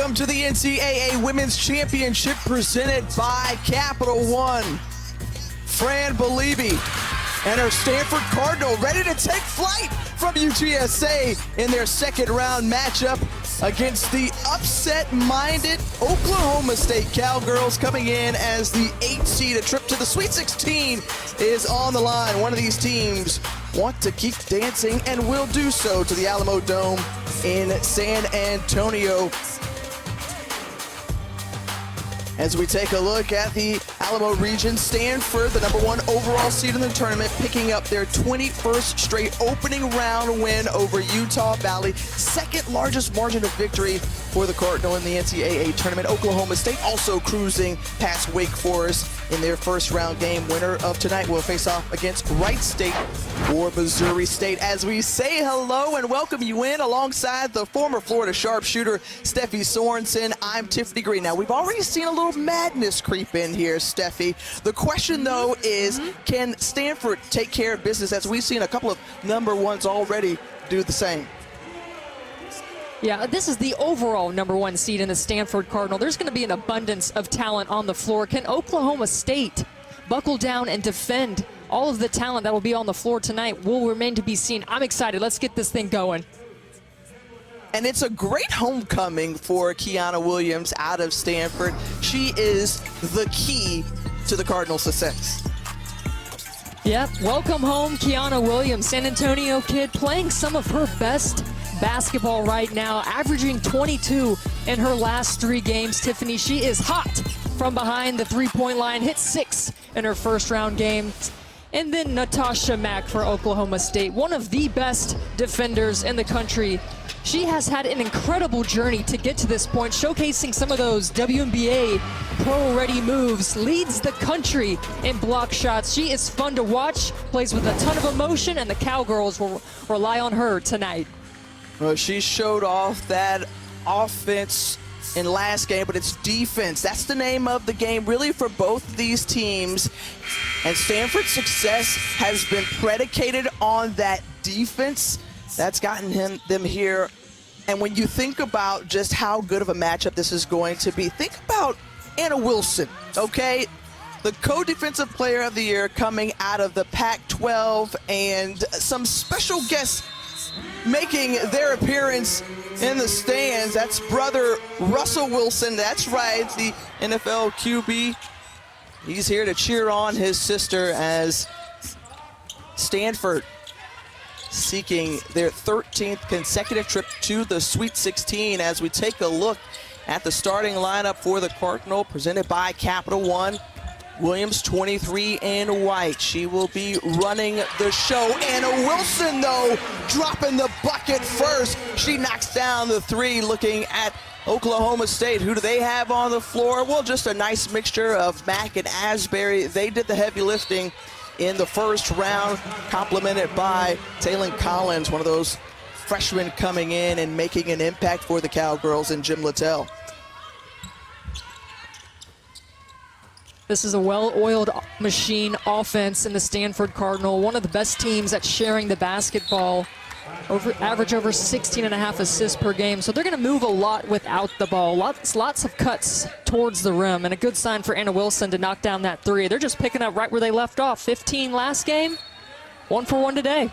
Welcome to the NCAA Women's Championship presented by Capital One. Fran Beliebe and her Stanford Cardinal ready to take flight from UTSA in their second round matchup against the upset-minded Oklahoma State Cowgirls, coming in as the 8th seed. A trip to the Sweet 16 is on the line. One of these teams want to keep dancing and will do so to the Alamo Dome in San Antonio. As we take a look at the Alamo region, Stanford, the #1 overall seed in the tournament, picking up their 21st straight opening round win over Utah Valley. Second largest margin of victory for the Cardinal in the NCAA tournament. Oklahoma State also cruising past Wake Forest in their first round game. Winner of tonight will face off against Wright State or Missouri State. As we say hello and welcome you in alongside the former Florida sharpshooter Steffi Sorensen, I'm Tiffany Green. Now, we've already seen a little madness creep in here, Steffi. The question, though, is can Stanford take care of business, as we've seen a couple of #1s already do the same? Yeah, this is the overall #1 seed in the Stanford Cardinal. There's going to be an abundance of talent on the floor. Can Oklahoma State buckle down and defend all of the talent that will be on the floor tonight? Will remain to be seen. I'm excited. Let's get this thing going. And it's a great homecoming for Kiana Williams out of Stanford. She is the key to the Cardinal success. Yep, welcome home, Kiana Williams, San Antonio kid, playing some of her best basketball right now, averaging 22 in her last 3 games. Tiffany, she is hot from behind the three-point line, hit 6 in her first round game. And then Natasha Mack for Oklahoma State, one of the best defenders in the country. She has had an incredible journey to get to this point, showcasing some of those WNBA pro-ready moves, leads the country in block shots. She is fun to watch, plays with a ton of emotion, and the Cowgirls will rely on her tonight. Well, she showed off that offense in last game, but it's defense. That's the name of the game, really, for both of these teams. And Stanford's success has been predicated on that defense. That's gotten them here. And when you think about just how good of a matchup this is going to be, think about Anna Wilson, okay? The co-defensive player of the year coming out of the Pac-12, and some special guests making their appearance in the stands. That's brother Russell Wilson. That's right, the NFL QB. He's here to cheer on his sister as Stanford seeking their 13th consecutive trip to the Sweet 16. As we take a look at the starting lineup for the Cardinal, presented by Capital One. Williams, 23 in white. She will be running the show. Anna Wilson, though, dropping the bucket first. She knocks down the 3. Looking at Oklahoma State, who do they have on the floor? Well, just a nice mixture of Mack and Asbury. They did the heavy lifting in the first round, complemented by Taylon Collins, one of those freshmen coming in and making an impact for the Cowgirls, and Jim Littell. This is a well-oiled machine offense in the Stanford Cardinal, one of the best teams at sharing the basketball, average over 16.5 assists per game. So they're going to move a lot without the ball. Lots of cuts towards the rim, and a good sign for Anna Wilson to knock down that 3. They're just picking up right where they left off. 15 last game, 1 for 1 today.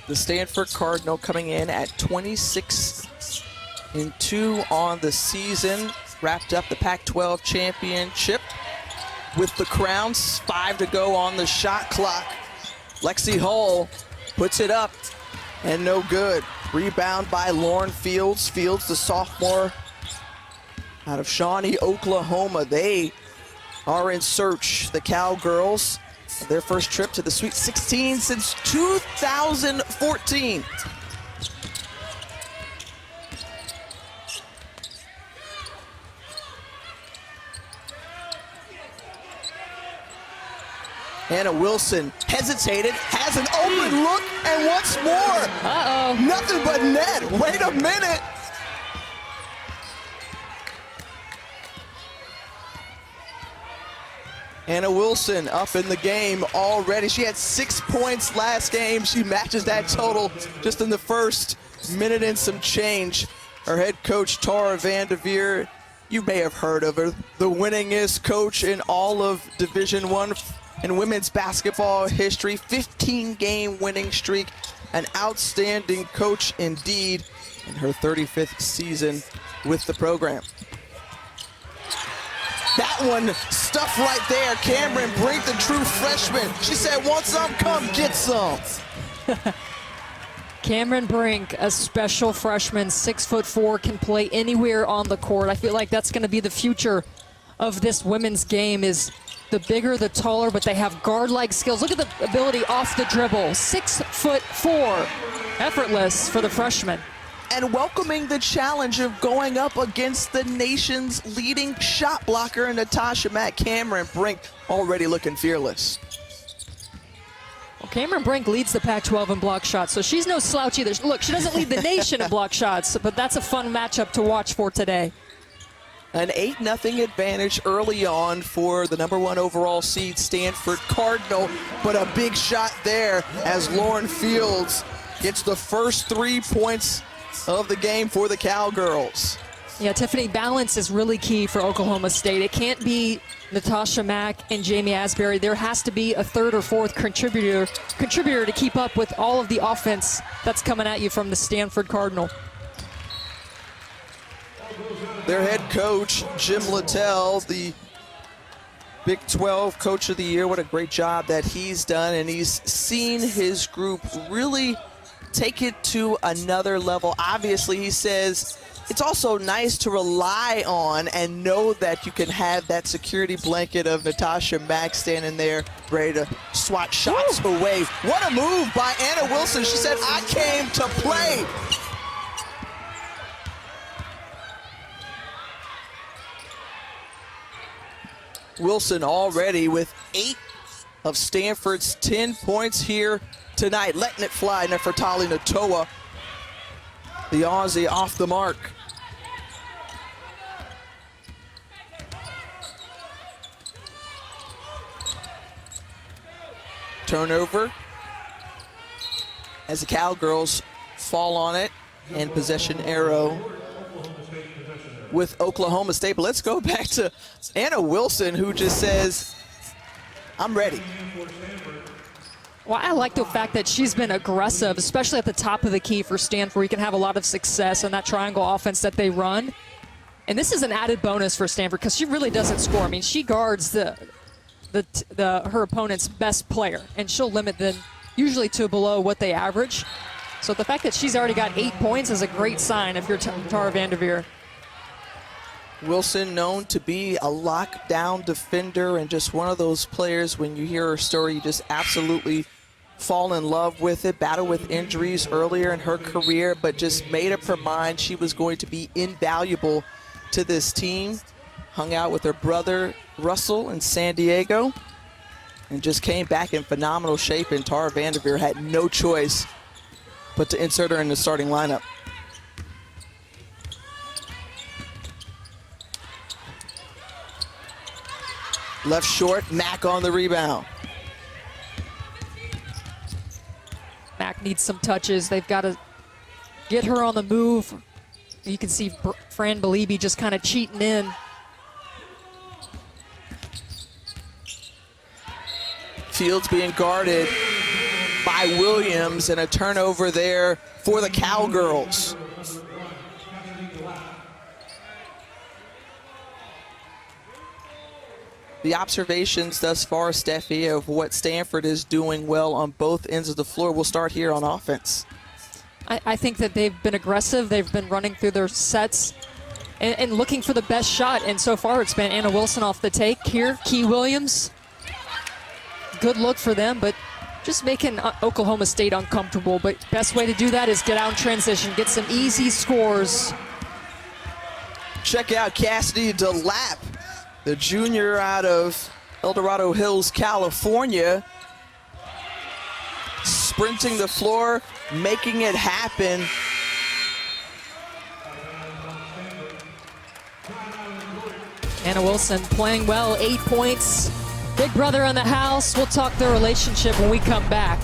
The Stanford Cardinal coming in at 26-2 on the season. Wrapped up the Pac-12 championship with the crowns. 5 to go on the shot clock. Lexi Hull puts it up and no good. Rebound by Lauren Fields. Fields, the sophomore out of Shawnee, Oklahoma. They are in search, the Cowgirls, of their first trip to the Sweet 16 since 2014. Anna Wilson hesitated, has an open look, and once more. Uh-oh. Nothing but net. Wait a minute. Anna Wilson up in the game already. She had 6 points last game. She matches that total just in the first minute and some change. Her head coach, Tara Vanderveer, you may have heard of her, the winningest coach in all of Division I in women's basketball history. 15-game winning streak, an outstanding coach indeed in her 35th season with the program. That one stuffed right there. Cameron Brink, the true freshman. She said, want some? Come get some. Cameron Brink, a special freshman, 6'4", can play anywhere on the court. I feel like that's going to be the future of this women's game, is the bigger, the taller, but they have guard-like skills. Look at the ability off the dribble. 6'4", effortless for the freshman. And welcoming the challenge of going up against the nation's leading shot blocker, Natasha Mack. Cameron Brink already looking fearless. Well, Cameron Brink leads the Pac-12 in block shots, so she's no slouch either. Look, she doesn't lead the nation in block shots, but that's a fun matchup to watch for today. An 8-0 advantage early on for the #1 overall seed Stanford Cardinal, but a big shot there as Lauren Fields gets the first 3 points of the game for the Cowgirls. Yeah, Tiffany, balance is really key for Oklahoma State. It can't be Natasha Mack and Jamie Asbury. There has to be a third or fourth contributor to keep up with all of the offense that's coming at you from the Stanford Cardinal. Their head coach, Jim Littell, the Big 12 Coach of the Year. What a great job that he's done, and he's seen his group really take it to another level. Obviously, he says it's also nice to rely on and know that you can have that security blanket of Natasha Mack standing there ready to swat shots away. What a move by Anna Wilson. She said, I came to play. Wilson already with 8 of Stanford's 10 points here tonight, letting it fly. Nefertali Natoa, the Aussie, off the mark. Turnover as the Cowgirls fall on it, and possession arrow with Oklahoma State. But let's go back to Anna Wilson, who just says, I'm ready. Well, I like the fact that she's been aggressive, especially at the top of the key for Stanford, where you can have a lot of success in that triangle offense that they run. And this is an added bonus for Stanford because she really doesn't score. I mean, she guards her opponent's best player, and she'll limit them usually to below what they average. So the fact that she's already got 8 points is a great sign if you're Tara Vanderveer. Wilson, known to be a lockdown defender and just one of those players, when you hear her story, you just absolutely fall in love with it. Battled with injuries earlier in her career, but just made up her mind she was going to be invaluable to this team. Hung out with her brother, Russell, in San Diego, and just came back in phenomenal shape, and Tara Vanderveer had no choice but to insert her in the starting lineup. Left short, Mack on the rebound. Mack needs some touches. They've got to get her on the move. You can see Fran Belibi just kind of cheating in. Fields being guarded by Williams, and a turnover there for the Cowgirls. The observations thus far, Steffi, of what Stanford is doing well on both ends of the floor. We'll start here on offense. I think that they've been aggressive. They've been running through their sets and looking for the best shot. And so far, it's been Anna Wilson off the take here. Key Williams, good look for them, but just making Oklahoma State uncomfortable. But best way to do that is get out in transition, get some easy scores. Check out Cassidy DeLapp, the junior out of El Dorado Hills, California. Sprinting the floor, making it happen. Anna Wilson playing well, 8 points, Big brother in the house. We'll talk their relationship when we come back.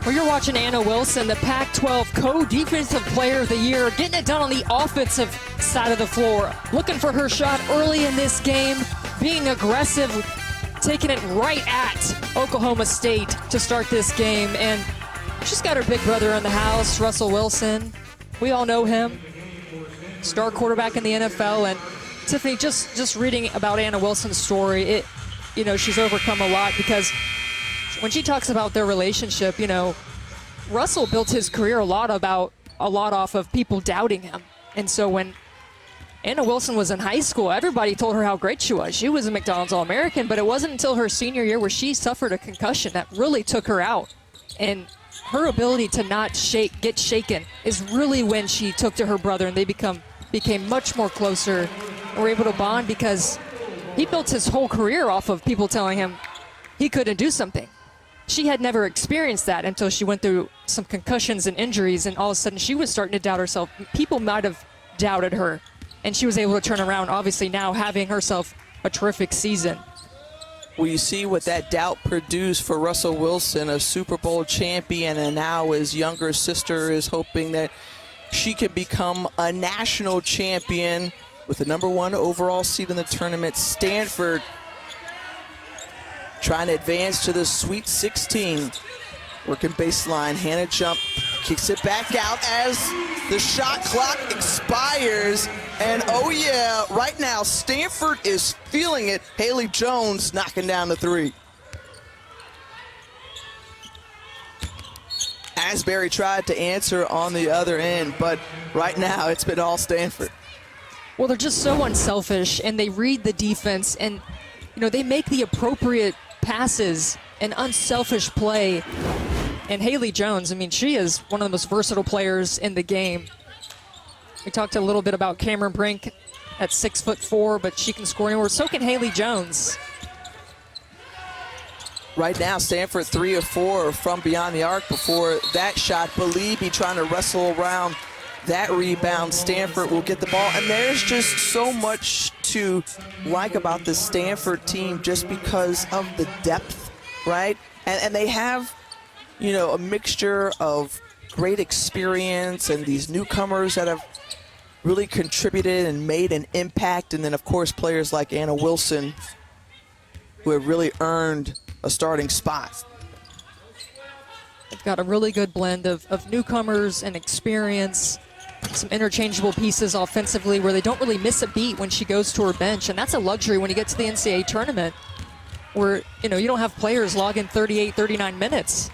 Well, you're watching Anna Wilson, the Pac-12 Co-Defensive Player of the Year, getting it done on the offensive side of the floor. Looking for her shot early in this game, being aggressive, taking it right at Oklahoma State to start this game. And she's got her big brother in the house, Russell Wilson. We all know him, star quarterback in the NFL. And Tiffany, just reading about Anna Wilson's story, she's overcome a lot, because when she talks about their relationship, Russell built his career a lot off of people doubting him. And so when Anna Wilson was in high school, everybody told her how great she was. She was a McDonald's All-American, but it wasn't until her senior year where she suffered a concussion that really took her out. And her ability to not get shaken is really when she took to her brother, and they became much more closer and were able to bond, because he built his whole career off of people telling him he couldn't do something. She had never experienced that until she went through some concussions and injuries, and all of a sudden she was starting to doubt herself. People might have doubted her, and she was able to turn around, obviously now having herself a terrific season. Well, you see what that doubt produced for Russell Wilson, a Super Bowl champion, and now his younger sister is hoping that she can become a national champion with the #1 overall seed in the tournament. Stanford trying to advance to the Sweet 16. Working baseline, Hannah jump, kicks it back out as the shot clock expires. And oh yeah, right now Stanford is feeling it. Haley Jones knocking down the three. Asbury tried to answer on the other end, but right now it's been all Stanford. Well, they're just so unselfish, and they read the defense, and they make the appropriate passes and unselfish play. And Haley Jones, she is one of the most versatile players in the game. We talked a little bit about Cameron Brink at 6'4", but she can score anywhere. So can Haley Jones. Right now, Stanford 3 of 4 from beyond the arc. Before that shot, Belibi trying to wrestle around that rebound. Stanford will get the ball, and there's just so much to like about the Stanford team just because of the depth, right? And they have, a mixture of great experience and these newcomers that have really contributed and made an impact, and then of course players like Anna Wilson who have really earned a starting spot. They've got a really good blend of newcomers and experience, some interchangeable pieces offensively where they don't really miss a beat when she goes to her bench, and that's a luxury when you get to the NCAA tournament where you don't have players logging 38, 39 minutes.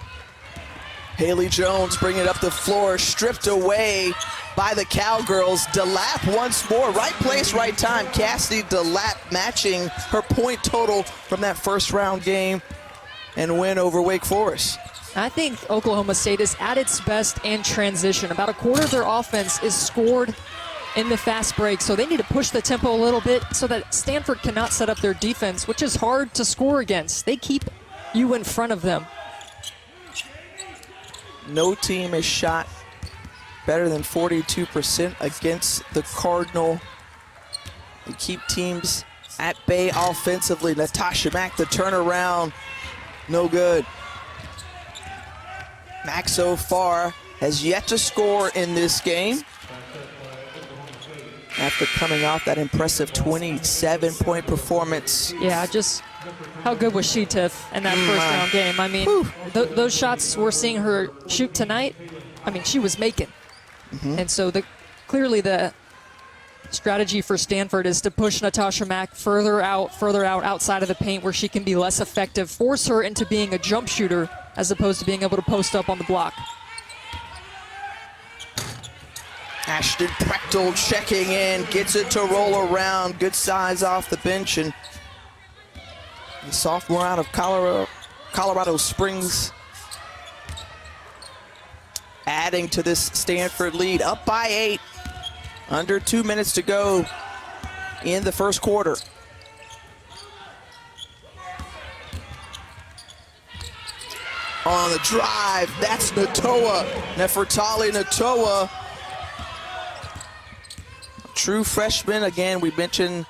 Haley Jones bringing it up the floor, stripped away by the Cowgirls. DeLapp once more, right place, right time. Cassidy DeLapp matching her point total from that first round game and win over Wake Forest. I think Oklahoma State is at its best in transition. About a quarter of their offense is scored in the fast break, so they need to push the tempo a little bit so that Stanford cannot set up their defense, which is hard to score against. They keep you in front of them. No team has shot better than 42% against the Cardinal. They keep teams at bay offensively. Natasha Mack, the turnaround, no good. Mack so far has yet to score in this game after coming off that impressive 27-point performance. Yeah, just how good was she, Tiff, in that first round game? Those shots we're seeing her shoot tonight, she was making. And so clearly the strategy for Stanford is to push Natasha Mack further out outside of the paint where she can be less effective, force her into being a jump shooter as opposed to being able to post up on the block. Ashton Prechtel checking in, gets it to roll around. Good size off the bench, and the sophomore out of Colorado Springs adding to this Stanford lead, up by 8. Under 2 minutes to go in the first quarter. on the drive. That's Natoa, Nefertali Natoa. True freshman. Again, we mentioned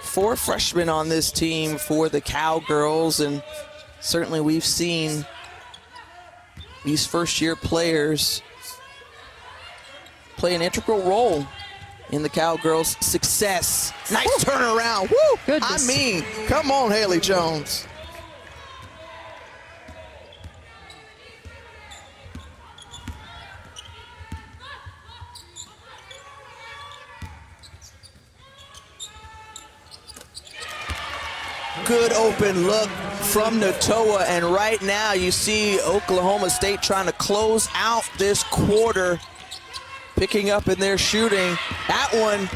4 freshmen on this team for the Cowgirls, and certainly we've seen these first-year players play an integral role in the Cowgirls' success. Nice turnaround. Woo! Goodness. I mean, come on, Haley Jones. Good open look from Natoa, and right now you see Oklahoma State trying to close out this quarter, picking up in their shooting. That one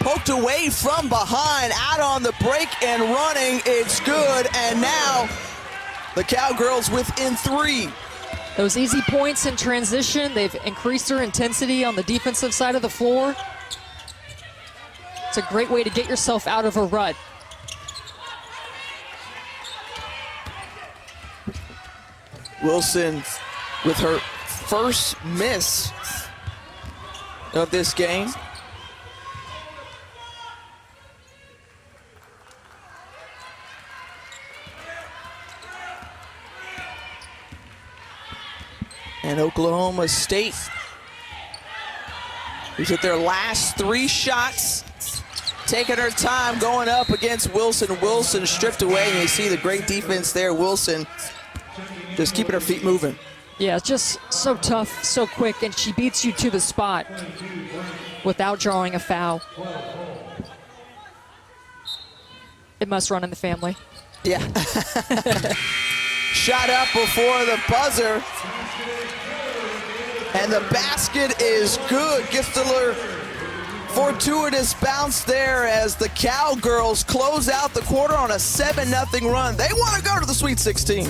poked away from behind, out on the break and running. It's good, and now the Cowgirls within 3. Those easy points in transition, they've increased their intensity on the defensive side of the floor. It's a great way to get yourself out of a rut. Wilson with her first miss of this game. And Oklahoma State, who's hit their last 3 shots, taking her time going up against Wilson. Wilson stripped away, and you see the great defense there. Wilson just keeping her feet moving. Yeah, it's just so tough, so quick, and she beats you to the spot without drawing a foul. It must run in the family. Yeah. Shot up before the buzzer. And the basket is good. Giftler, fortuitous bounce there as the Cowgirls close out the quarter on a 7-0 run. They want to go to the Sweet 16.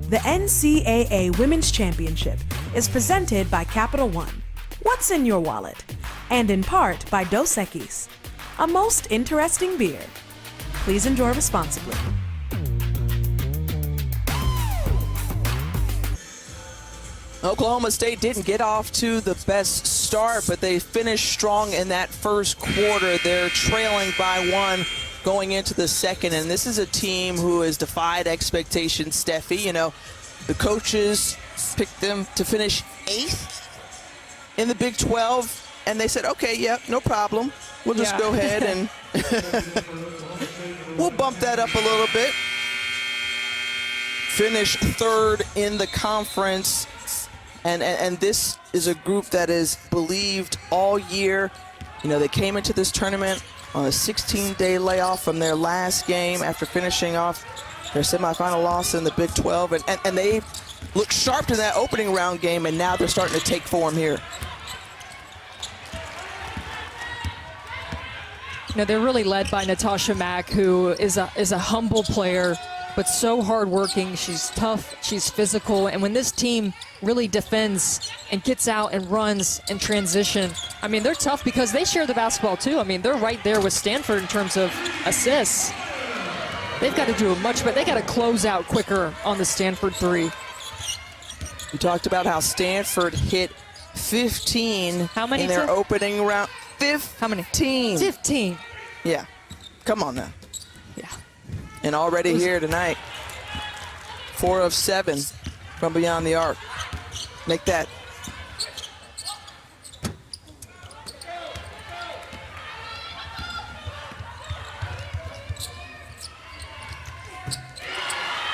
The NCAA Women's Championship is presented by Capital One. What's in your wallet? And in part by Dos Equis, a most interesting beer. Please enjoy responsibly. Oklahoma State didn't get off to the best start, but they finished strong in that first quarter. They're trailing by 1 going into the second, and this is a team who has defied expectations, Steffi. You know, the coaches picked them to finish 8th in the Big 12, and they said, okay, yeah, no problem. We'll just go ahead and we'll bump that up a little bit. Finish 3rd in the conference, and this is a group that is believed all year. You know, they came into this tournament on a 16-day layoff from their last game after finishing off their semifinal loss in the Big 12. And they looked sharp in that opening round game, and now they're starting to take form here. You know, they're really led by Natasha Mack, who is a humble player, but so hardworking. She's tough, she's physical, and when this team really defends and gets out and runs and transition, I mean, they're tough because they share the basketball too. I mean, they're right there with Stanford in terms of assists. They've got to do much, but they got to close out quicker on the Stanford 3. We talked about how Stanford hit 15 How many in their opening round. 15. How many? 15. Yeah. Come on now. Yeah. And already here tonight, 4 of 7 from beyond the arc. Make that.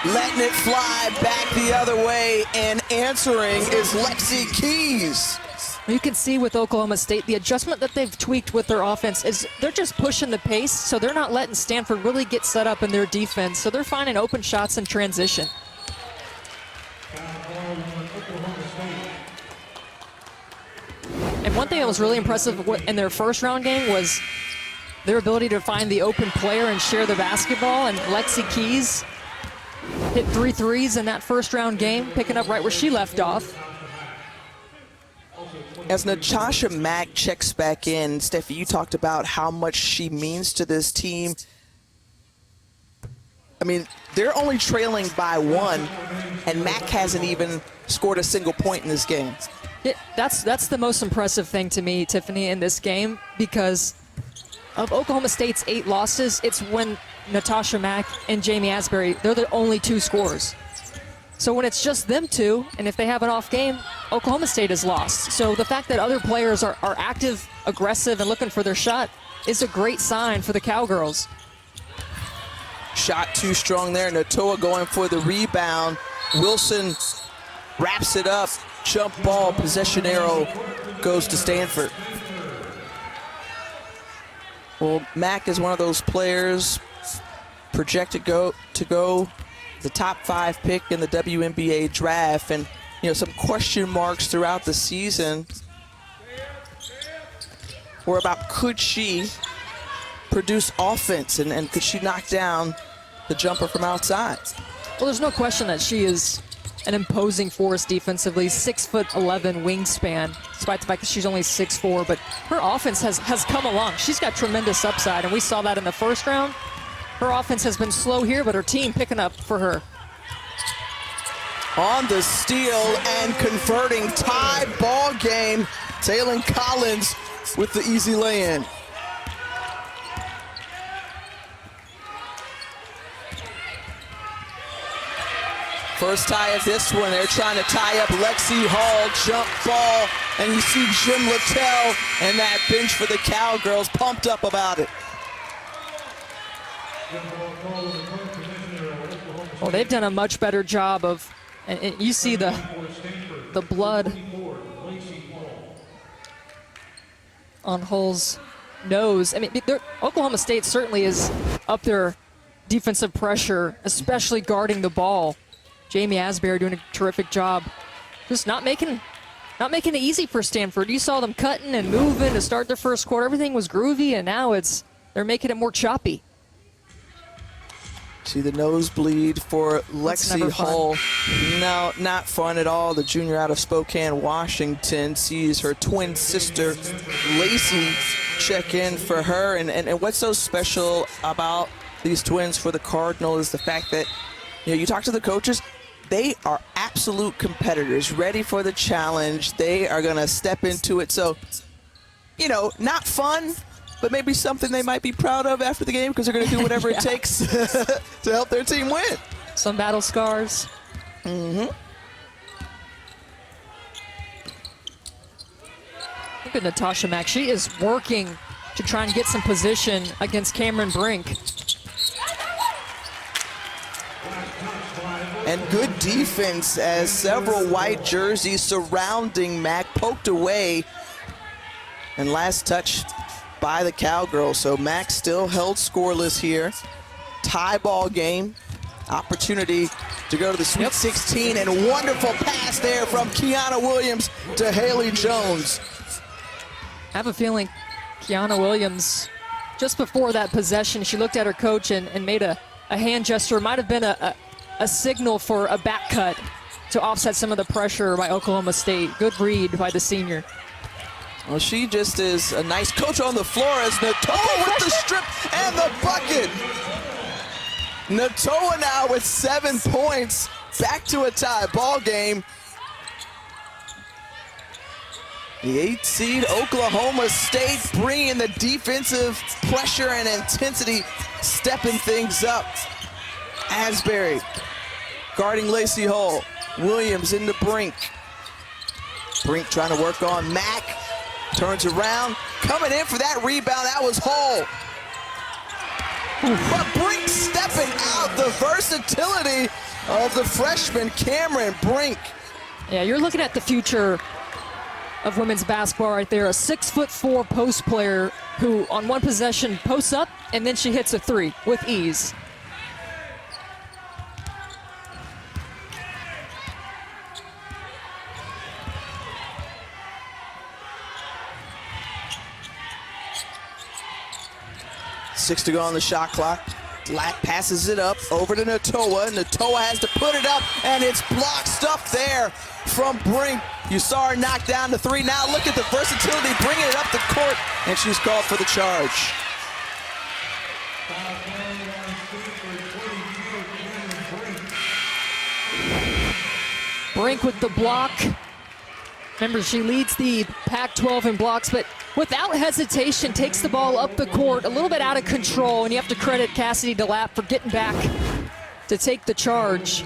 Letting it fly back the other way, and answering is Lexi Keys. You can see with Oklahoma State, the adjustment that they've tweaked with their offense is they're just pushing the pace, so they're not letting Stanford really get set up in their defense, so they're finding open shots in transition. And one thing that was really impressive in their first round game was their ability to find the open player and share the basketball, and Lexi Keys hit 3 threes in that first round game, picking up right where she left off. As Natasha Mack checks back in, Steffi, you talked about how much she means to this team. I mean, they're only trailing by 1, and Mac hasn't even scored a single point in this game. That's the most impressive thing to me, Tiffany, in this game, because of Oklahoma State's 8 losses, it's when Natasha Mack and Jamie Asbury, they're the only 2 scorers. So when it's just them 2, and if they have an off game, Oklahoma State is lost. So the fact that other players are active, aggressive, and looking for their shot is a great sign for the Cowgirls. Shot too strong there. Natoa going for the rebound. Wilson wraps it up. Jump ball, possession arrow goes to Stanford. Well, Mack is one of those players projected to go the top 5 pick in the WNBA draft, and some question marks throughout the season were about could she produce offense and could she knock down the jumper from outside. Well, there's no question that she is an imposing force defensively, 6'11" wingspan, despite the fact that she's only 6'4", but her offense has come along. She's got tremendous upside, and we saw that in the first round. Her offense has been slow here, but her team picking up for her. On the steal and converting, tie ball game. Taylon Collins with the easy lay-in. First tie of this one, they're trying to tie up Lexi Hall, jump ball, and you see Jim Littell and that bench for the Cowgirls pumped up about it. Well, they've done a much better job of, and you see the blood on Hull's nose. I mean, Oklahoma State certainly is up there defensive pressure, especially guarding the ball. Jamie Asbury doing a terrific job. Just not making it easy for Stanford. You saw them cutting and moving to start their first quarter. Everything was groovy, and now they're making it more choppy. See the nosebleed for Lexi Hull. No, not fun at all. The junior out of Spokane, Washington, sees her twin sister, Lacey, check in for her. And what's so special about these twins for the Cardinal is the fact that, you talk to the coaches, they are absolute competitors, ready for the challenge. They are going to step into it. So, not fun, but maybe something they might be proud of after the game because they're going to do whatever it takes to help their team win. Some battle scars. Mm-hmm. Look at Natasha Mack. She is working to try and get some position against Cameron Brink. And good defense as several white jerseys surrounding Mack poked away. And last touch by the Cowgirls. So Mack still held scoreless here. Tie ball game. Opportunity to go to the Sweet 16. And wonderful pass there from Kiana Williams to Haley Jones. I have a feeling Kiana Williams, just before that possession, she looked at her coach and made a hand gesture. It might have been a signal for a back cut to offset some of the pressure by Oklahoma State. Good read by the senior. Well, she just is a nice coach on the floor as Natoa with the strip and the bucket. Natoa now with 7 points. Back to a tie ball game. The 8th seed Oklahoma State bringing the defensive pressure and intensity, stepping things up. Asbury guarding Lacey Hull. Williams into Brink. Brink trying to work on Mack. Turns around, coming in for that rebound. That was Hull. But Brink stepping out, the versatility of the freshman Cameron Brink. Yeah, you're looking at the future of women's basketball right there. A 6'4" post player who on one possession posts up and then she hits a three with ease. Six to go on the shot clock. Lack passes it up over to Natoa. Natoa has to put it up, and it's blocked stuff there from Brink. You saw her knock down the three. Now look at the versatility, bringing it up the court, and she's called for the charge. Brink with the block. Remember, she leads the Pac-12 in blocks, but without hesitation takes the ball up the court, a little bit out of control, and you have to credit Cassidy DeLapp for getting back to take the charge.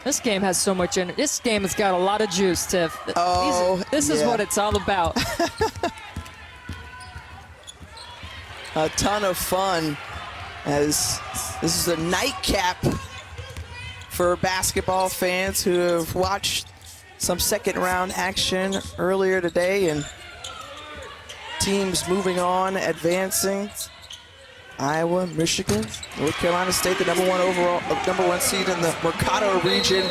This game has so much in it. This game has got a lot of juice, Tiff. This is what it's all about. A ton of fun, as this is a nightcap for basketball fans who have watched some second round action earlier today, and teams moving on, advancing. Iowa, Michigan, North Carolina State, the number one seed in the Mercado region,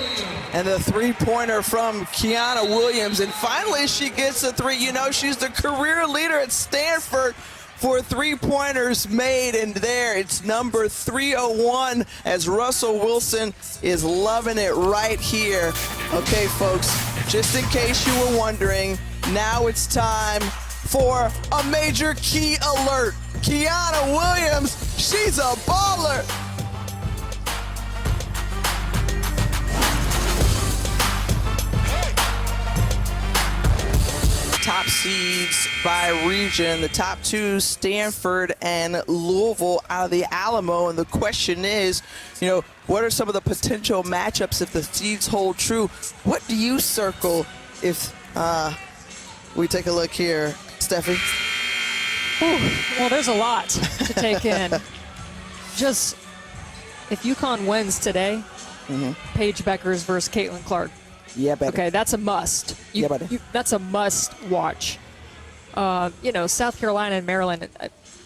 and the three-pointer from Kiana Williams. And finally, she gets a three. You know, she's the career leader at Stanford for three-pointers made, and there it's number 301 as Russell Wilson is loving it right here. Okay, folks, just in case you were wondering, now it's time for a major key alert. Kiana Williams, she's a baller. Top seeds by region, the top two, Stanford and Louisville out of the Alamo. And the question is, you know, what are some of the potential matchups if the seeds hold true? What do you circle if we take a look here, Steffi? Well, there's a lot to take in. Just, if UConn wins today, Paige Beckers versus Caitlin Clark. Yeah, buddy. Okay, that's a must. Yeah, buddy. That's a must watch. You know, South Carolina and Maryland,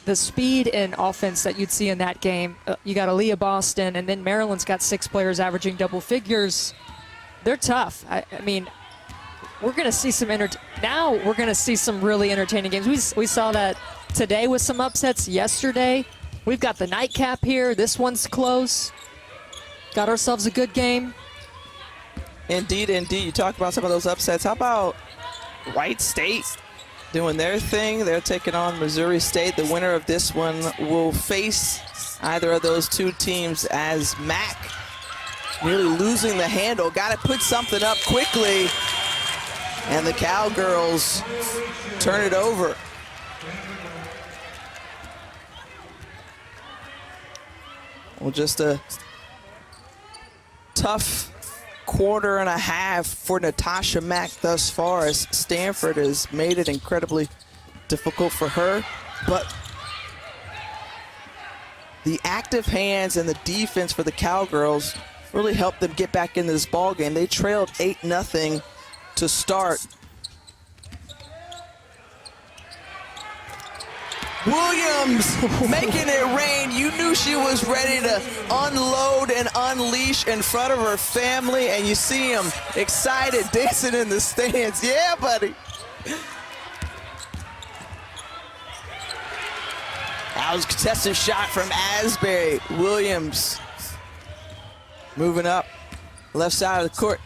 the speed and offense that you'd see in that game, you got Aaliyah Boston, and then Maryland's got 6 players averaging double figures. They're tough. I mean, we're going to see some now we're going to see some really entertaining games. We saw that today with some upsets yesterday. We've got the nightcap here. This one's close. Got ourselves a good game. Indeed, indeed. You talk about some of those upsets. How about Wright State doing their thing? They're taking on Missouri State. The winner of this one will face either of those two teams as Mac really losing the handle. Got to put something up quickly. And the Cowgirls turn it over. Well, just a tough quarter and a half for Natasha Mack thus far, as Stanford has made it incredibly difficult for her. But the active hands and the defense for the Cowgirls really helped them get back into this ball game. They trailed 8-0 to start. Williams making it rain. You knew she was ready to unload and unleash in front of her family, and you see him excited, dancing in the stands. Yeah, buddy. That was a contested shot from Asbury. Williams moving up, left side of the court.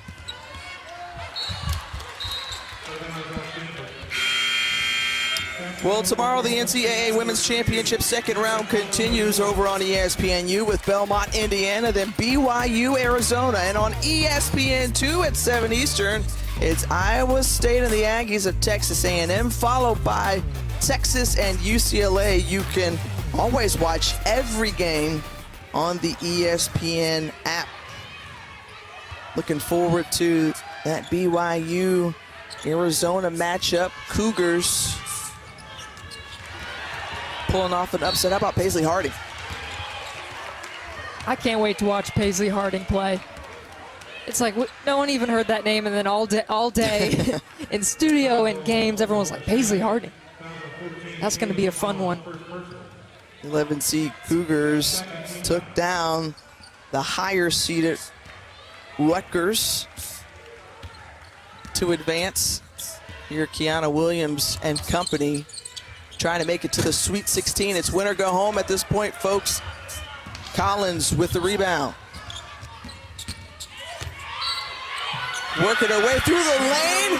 Well, tomorrow the NCAA Women's Championship second round continues over on ESPNU with Belmont, Indiana, then BYU, Arizona. And on ESPN2 at 7 Eastern, it's Iowa State and the Aggies of Texas A&M, followed by Texas and UCLA. You can always watch every game on the ESPN app. Looking forward to that BYU Arizona matchup. Cougars pulling off an upset. How about Paisley Harding? I can't wait to watch Paisley Harding play. It's like no one even heard that name, and then all day in studio and games, everyone's like, Paisley Harding. That's going to be a fun one. 11 seed Cougars took down the higher seeded Rutgers to advance. Here, Kiana Williams and company trying to make it to the Sweet 16. It's win or go home at this point, folks. Collins with the rebound. Working her way through the lane.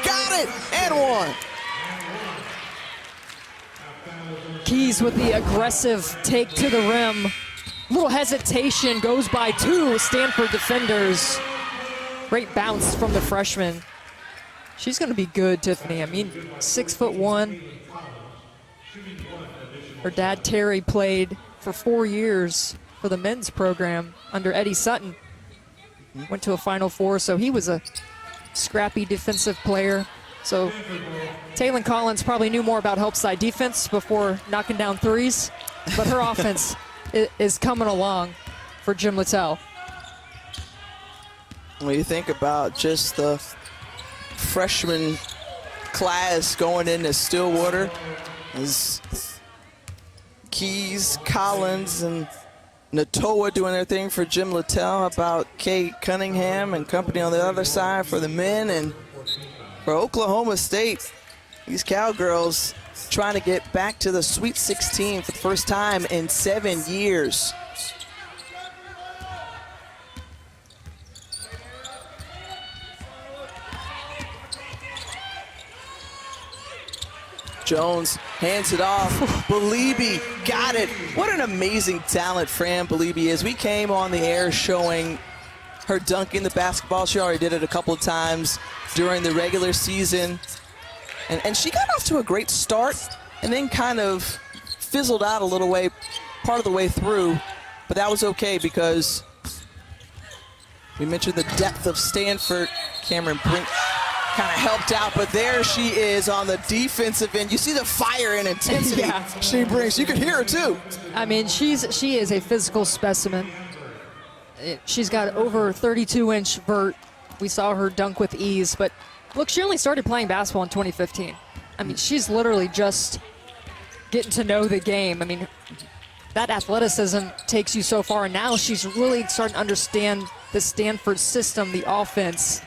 Got it, and one. Keys with the aggressive take to the rim. Little hesitation, goes by 2 Stanford defenders. Great bounce from the freshman. She's going to be good, Tiffany. I mean, 6'1". Her dad, Terry, played for 4 years for the men's program under Eddie Sutton. Went to a Final Four, so he was a scrappy defensive player. So Taylon Collins probably knew more about help side defense before knocking down threes, but her offense is coming along for Jim Littell. When you think about just the freshman class going into Stillwater, is Keys, Collins, and Natoa doing their thing for Jim Littell. How about Kate Cunningham and company on the other side for the men? And for Oklahoma State, these Cowgirls trying to get back to the Sweet 16 for the first time in 7 years. Jones hands it off. Belibi got it. What an amazing talent Fran Belibi is. We came on the air showing her dunking the basketball. She already did it a couple of times during the regular season. And she got off to a great start and then kind of fizzled out a little way, part of the way through. But that was okay because we mentioned the depth of Stanford. Cameron Brink kind of helped out, but there she is on the defensive end. You see the fire and intensity she brings. You can hear her too. I mean, she is a physical specimen. She's got over 32-inch vert. We saw her dunk with ease, but look, she only started playing basketball in 2015. I mean, she's literally just getting to know the game. I mean, that athleticism takes you so far, and now she's really starting to understand the Stanford system, the offense.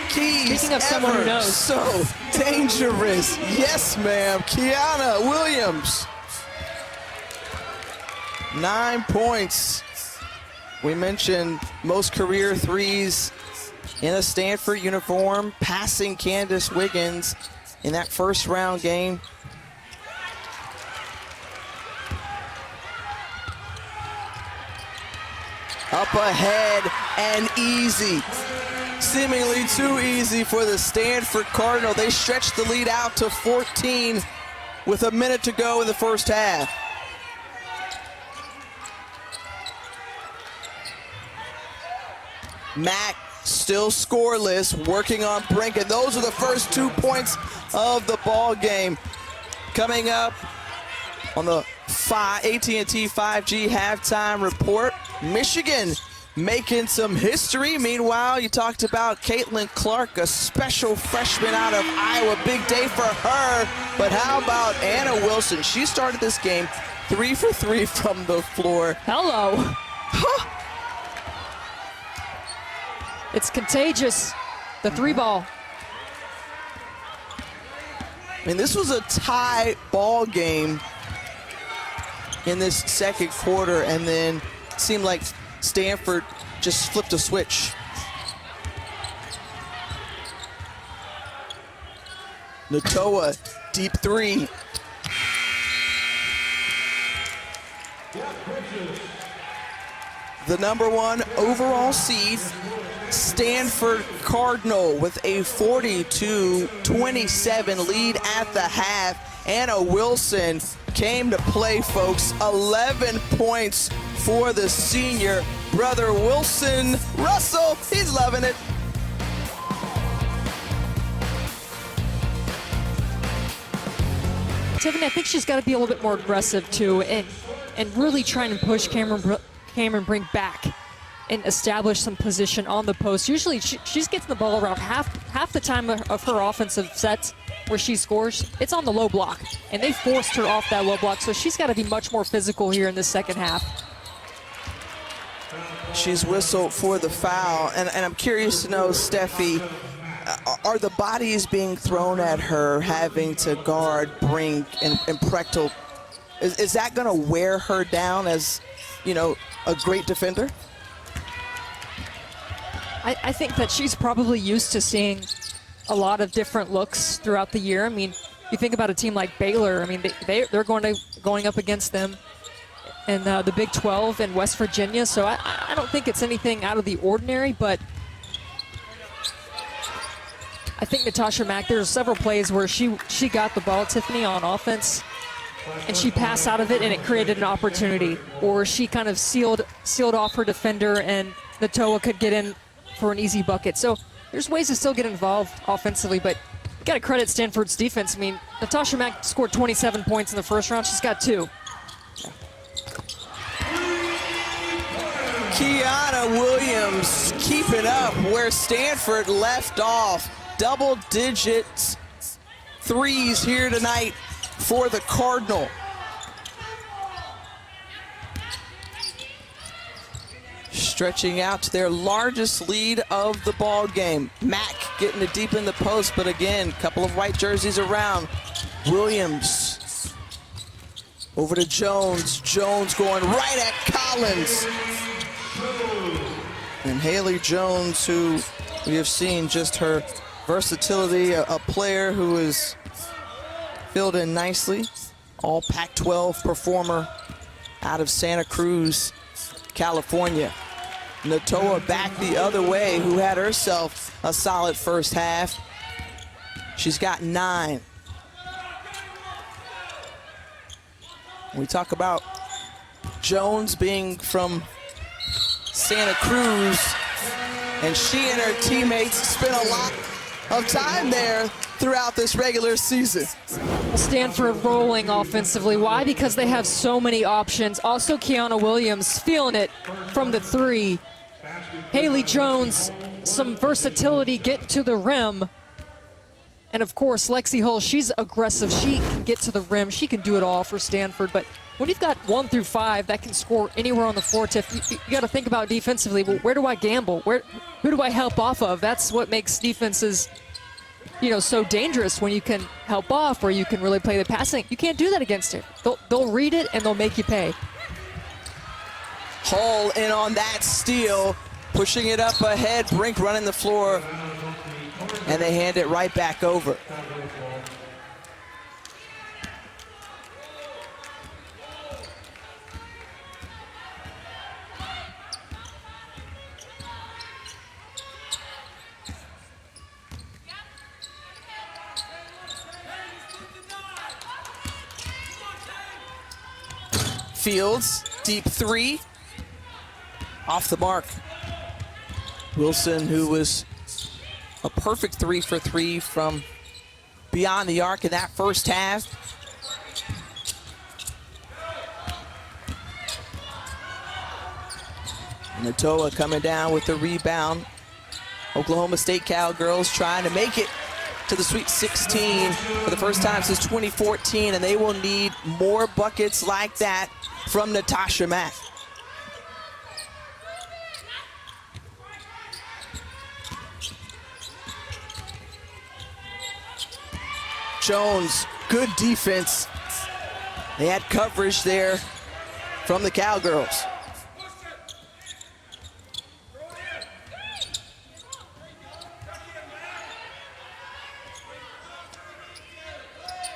Keys, speaking of someone who knows. So dangerous. Yes, ma'am. Kiana Williams. 9 points. We mentioned most career threes in a Stanford uniform, passing Candace Wiggins in that first round game. Up ahead and easy. Seemingly too easy for the Stanford Cardinal. They stretched the lead out to 14 with a minute to go in the first half. Mack still scoreless, working on Brink, and those are the first 2 points of the ball game. Coming up on the AT&T 5G halftime report, Michigan making some history. Meanwhile, you talked about Caitlin Clark, a special freshman out of Iowa. Big day for her. But how about Anna Wilson? She started this game 3 for 3 from the floor. Hello. It's contagious, the 3-ball. I mean, this was a tie ball game in this second quarter, and then it seemed like Stanford just flipped a switch. Natoa, deep three. The #1 overall seed, Stanford Cardinal, with a 42-27 lead at the half. Anna Wilson came to play, folks. 11 points for the senior. Brother Wilson Russell, he's loving it. Tiffany, I think she's got to be a little bit more aggressive too, and really trying to push Cameron Brink back and establish some position on the post. Usually she's getting the ball around half the time of her offensive sets where she scores. It's on the low block, and they forced her off that low block, so she's got to be much more physical here in the second half. She's whistled for the foul, and I'm curious to know, Steffi, are the bodies being thrown at her having to guard Brink and Prechtel? Is that going to wear her down as, you know, a great defender? I think that she's probably used to seeing a lot of different looks throughout the year. I mean, you think about a team like Baylor. I mean, they're going up against them in the Big 12 in West Virginia, so I don't think it's anything out of the ordinary, but I think Natasha Mack, there's several plays where she got the ball, Tiffany, on offense, and she passed out of it, and it created an opportunity. Or she kind of sealed off her defender, and Natoa could get in for an easy bucket. So there's ways to still get involved offensively, but you got to credit Stanford's defense. I mean, Natasha Mack scored 27 points in the first round. She's got 2. Kiana Williams keeping up where Stanford left off. Double digits threes here tonight for the Cardinal. Stretching out to their largest lead of the ball game. Mack getting it deep in the post, but again, a couple of white jerseys around. Williams over to Jones. Jones going right at Collins. And Haley Jones, who we have seen just her versatility, a player who is filled in nicely. All Pac-12 performer out of Santa Cruz, California. Natoa back the other way, who had herself a solid first half. She's got 9. We talk about Jones being from Santa Cruz, and she and her teammates spent a lot of time there throughout this regular season. Stanford rolling offensively. Why? Because they have so many options. Also, Kiana Williams feeling it from the 3. Haley Jones, some versatility, get to the rim. And of course, Lexi Hull, she's aggressive. She can get to the rim. She can do it all for Stanford. But when you've got 1 through 5 that can score anywhere on the floor, Tiff, you got to think about defensively. Well, where do I gamble? Who do I help off of? That's what makes defenses, so dangerous, when you can help off or you can really play the passing. You can't do that against it. They'll read it and they'll make you pay. Hull in on that steal, pushing it up ahead. Brink running the floor, and they hand it right back over. Fields, deep 3, off the mark. Wilson, who was a perfect 3 for 3 from beyond the arc in that first half. Natoa coming down with the rebound. Oklahoma State Cowgirls trying to make it to the Sweet 16 for the first time since 2014, and they will need more buckets like that from Natasha Mack. Jones, good defense. They had coverage there from the Cowgirls.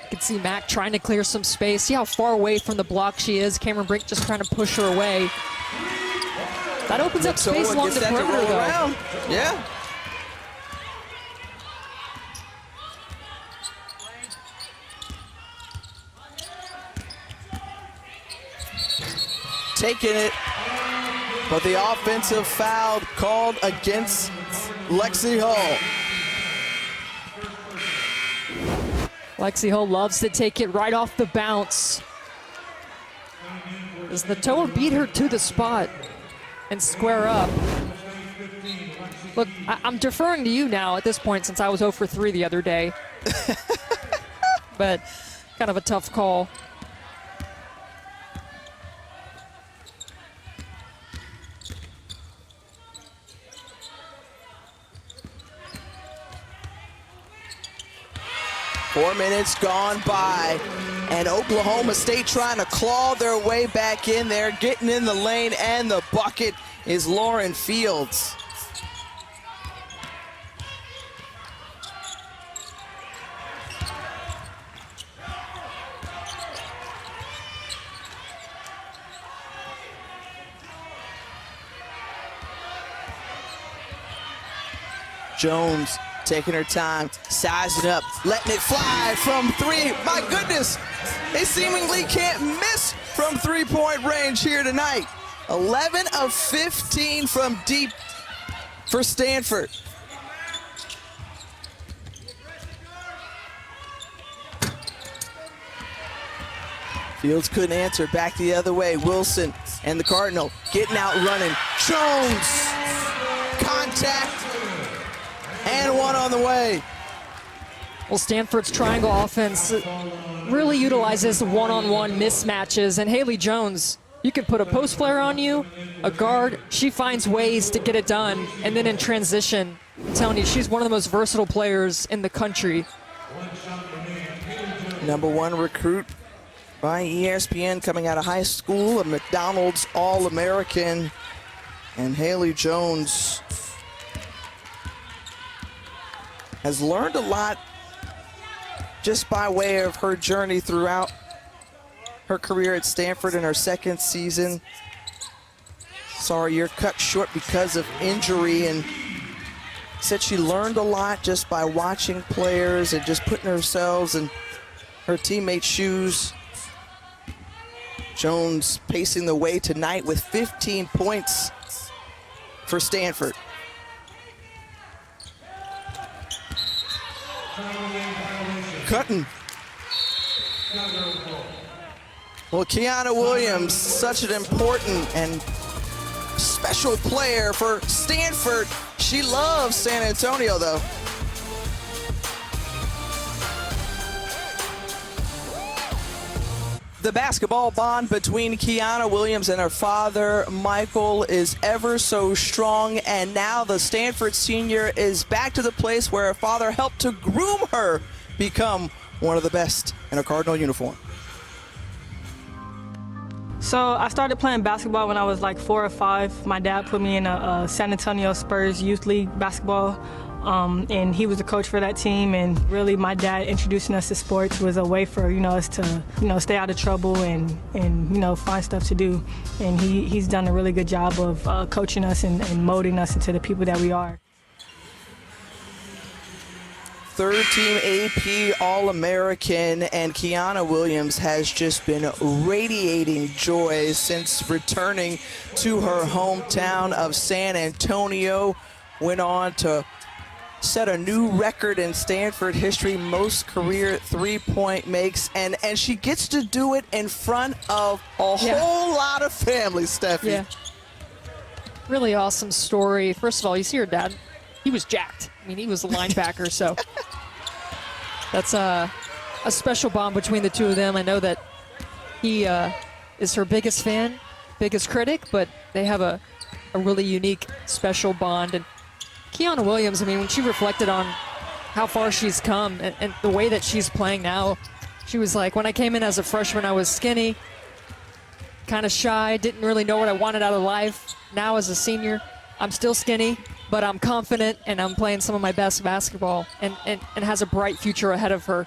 You can see Mack trying to clear some space. See how far away from the block she is. Cameron Brink just trying to push her away. That opens up space along the perimeter, though. Yeah. Taking it, but the offensive foul called against Lexi Hull. Lexi Hull loves to take it right off the bounce. As Natoa beat her to the spot and square up. Look, I'm deferring to you now at this point since I was 0 for 3 the other day. But kind of a tough call. Four minutes gone by, and Oklahoma State trying to claw their way back in there, getting in the lane, and the bucket is Lauren Fields. Jones taking her time, sizing up, letting it fly from three. My goodness, they seemingly can't miss from three-point range here tonight. 11 of 15 from deep for Stanford. Fields couldn't answer, back the other way. Wilson and the Cardinal getting out running. Jones, contact, and one on the way. Well, Stanford's triangle offense really utilizes one-on-one mismatches, and Haley Jones, you can put a post player on you, a guard, she finds ways to get it done, and then in transition, I'm telling you, she's one of the most versatile players in the country. #1 recruit by ESPN coming out of high school, a McDonald's All-American, and Haley Jones has learned a lot just by way of her journey throughout her career at Stanford in her second season. Saw her year cut short because of injury, and said she learned a lot just by watching players and just putting herself in her teammates' shoes. Jones pacing the way tonight with 15 points for Stanford. Cutting. Well, Kiana Williams, such an important and special player for Stanford. She loves San Antonio, though. The basketball bond between Kiana Williams and her father, Michael, is ever so strong, and now the Stanford senior is back to the place where her father helped to groom her become one of the best in a Cardinal uniform. So I started playing basketball when I was like 4 or 5. My dad put me in a San Antonio Spurs Youth League basketball, and he was the coach for that team. And really, my dad introducing us to sports was a way for us to stay out of trouble and find stuff to do. And he's done a really good job of coaching us and molding us into the people that we are. Third-team AP All-American, and Kiana Williams has just been radiating joy since returning to her hometown of San Antonio. Went on to set a new record in Stanford history, most career three-point makes, and she gets to do it in front of a whole lot of family, Steffi. Yeah. Really awesome story. First of all, you see her dad, he was jacked. I mean, he was a linebacker, so that's a special bond between the two of them. I know that he is her biggest fan, biggest critic, but they have a really unique, special bond. And Kiana Williams, I mean, when she reflected on how far she's come and the way that she's playing now, she was like, when I came in as a freshman, I was skinny, kind of shy, didn't really know what I wanted out of life. Now as a senior, I'm still skinny, but I'm confident and I'm playing some of my best basketball and has a bright future ahead of her.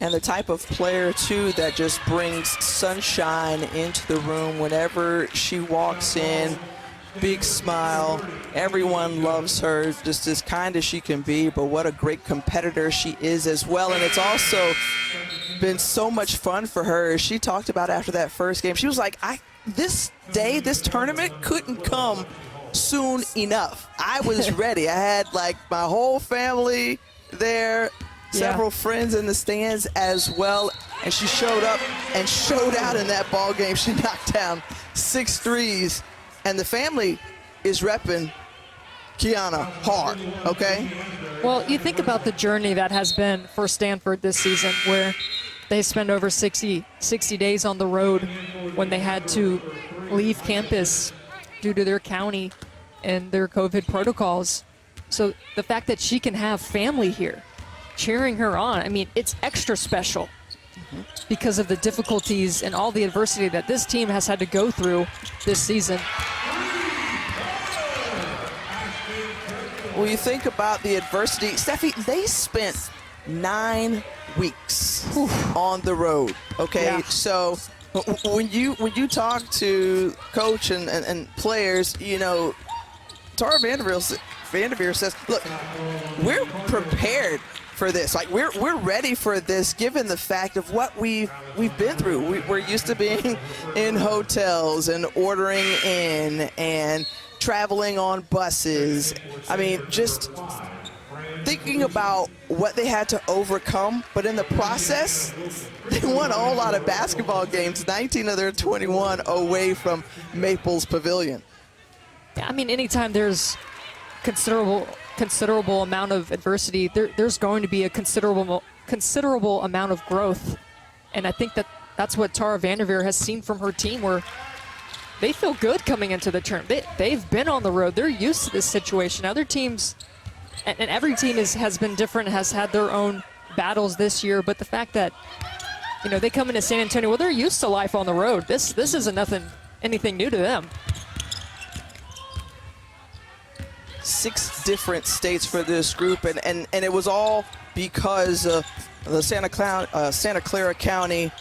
And the type of player, too, that just brings sunshine into the room whenever she walks in. Big smile. Everyone loves her, just as kind as she can be, but what a great competitor she is as well. And it's also been so much fun for her. She talked about after that first game, she was like, this tournament couldn't come soon enough. I was ready. I had like my whole family there, several friends in the stands as well, and she showed up and showed out in that ball game. She knocked down 6 threes, and the family is repping Kiana hard, okay? Well, you think about the journey that has been for Stanford this season, where they spent over 60 days on the road when they had to leave campus due to their county and their COVID protocols. So the fact that she can have family here cheering her on, I mean, it's extra special because of the difficulties and all the adversity that this team has had to go through this season. When you think about the adversity, Steffi, they spent 9 weeks on the road, okay? Yeah. So when you talk to coach and players, Tara Vanderbilt, Vanderveer says, look, we're prepared for this. Like, we're ready for this, given the fact of what we've been through. We're used to being in hotels and ordering in and traveling on buses. I mean, just thinking about what they had to overcome, but in the process, they won a whole lot of basketball games, 19 of their 21 away from Maples Pavilion. Yeah, I mean, anytime there's considerable amount of adversity, there's going to be a considerable amount of growth. And I think that's what Tara Vanderveer has seen from her team, where they feel good coming into the tournament. They've been on the road. They're used to this situation. Other teams, and every team has been different, has had their own battles this year, but the fact that, you know, they come into San Antonio, well, they're used to life on the road. This isn't anything new to them. 6 different states for this group, and it was all because the Santa Clara County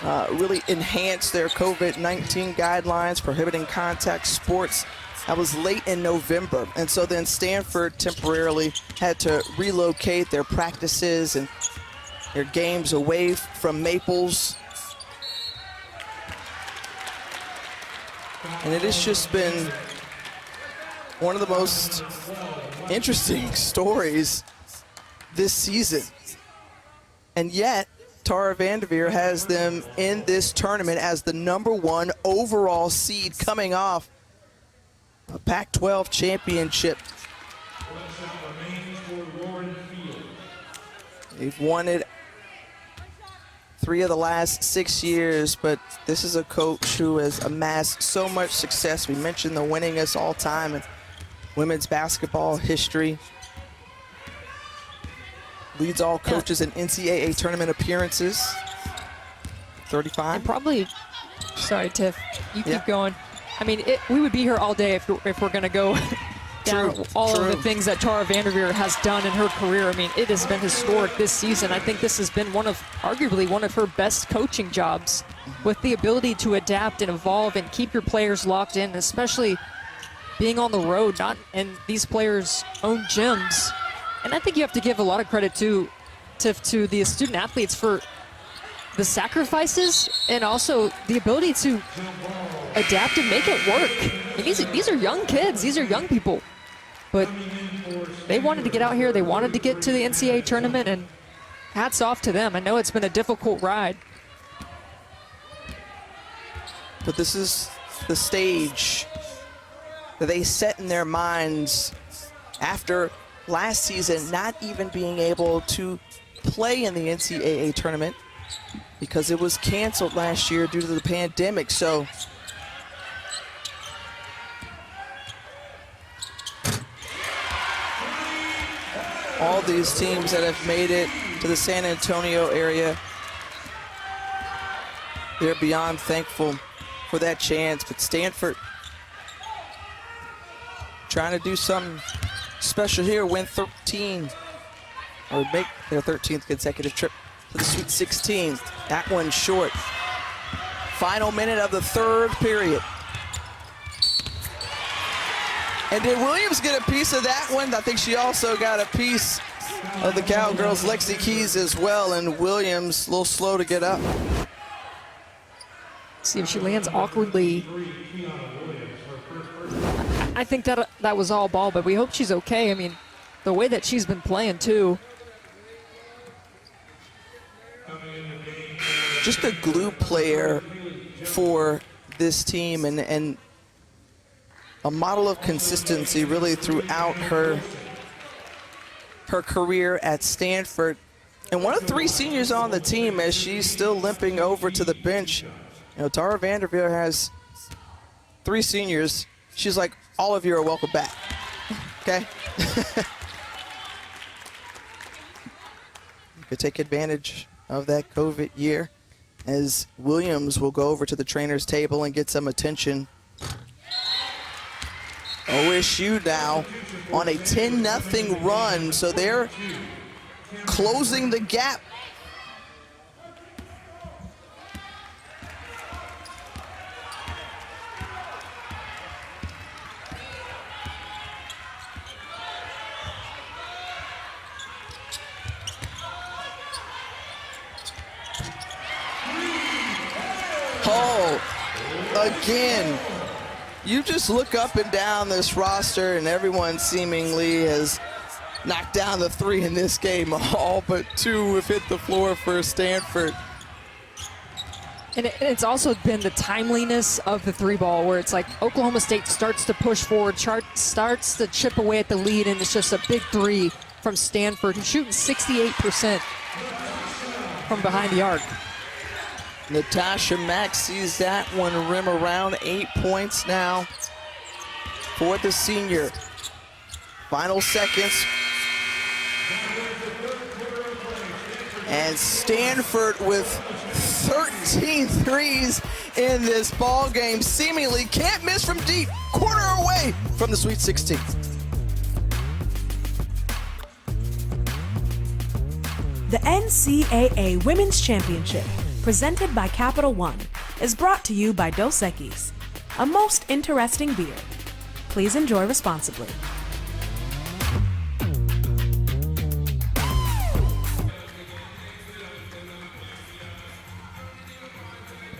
really enhanced their COVID-19 guidelines prohibiting contact sports. That was late in November, and so then Stanford temporarily had to relocate their practices and their games away from Maples. And it has just been one of the most interesting stories this season. And yet, Tara Vanderveer has them in this tournament as the #1 overall seed, coming off a Pac-12 championship. They've won it 3 of the last 6 years, but this is a coach who has amassed so much success. We mentioned the winningest all time in women's basketball history. Leads all coaches in NCAA tournament appearances. 35. And probably, sorry, Tiff, you keep Yeah. going. I mean, we would be here all day if we're going to go down all of the things that Tara Vanderveer has done in her career. I mean, it has been historic this season. I think this has been arguably one of her best coaching jobs, with the ability to adapt and evolve and keep your players locked in, especially being on the road, not in these players' own gyms. And I think you have to give a lot of credit to the student athletes for the sacrifices and also the ability to adapt and make it work. And these are young kids, these are young people, but they wanted to get out here, they wanted to get to the NCAA tournament, and hats off to them. I know it's been a difficult ride. But this is the stage that they set in their minds after last season not even being able to play in the NCAA tournament because it was canceled last year due to the pandemic. So all these teams that have made it to the San Antonio area, they're beyond thankful for that chance. But Stanford trying to do something special here, win 13, or make their 13th consecutive trip to the Sweet 16. That one short. Final minute of the 3rd period. And did Williams get a piece of that one? I think she also got a piece of the Cowgirls' Lexi Keys as well, and Williams a little slow to get up. See if she lands awkwardly. I think that was all ball, but we hope she's okay. I mean, the way that she's been playing too. Just a glue player for this team, and a model of consistency really throughout her career at Stanford. And one of 3 seniors on the team, as she's still limping over to the bench. You know, Tara Vanderveer has 3 seniors. She's like, all of you are welcome back, okay? You could take advantage of that COVID year, as Williams will go over to the trainer's table and get some attention. OSU now on a 10-0 run, so they're closing the gap. Oh, again. You just look up and down this roster, and everyone seemingly has knocked down the three in this game. All but two have hit the floor for Stanford. And it's also been the timeliness of the three ball, where it's like Oklahoma State starts to push forward, starts to chip away at the lead, and it's just a big three from Stanford, who's shooting 68% from behind the arc. Natasha Mack sees that one rim around. 8 points now for the senior. Final seconds. And Stanford with 13 threes in this ball game. Seemingly can't miss from deep. Quarter away from the Sweet 16. The NCAA Women's Championship, presented by Capital One, is brought to you by Dos Equis, a most interesting beer. Please enjoy responsibly.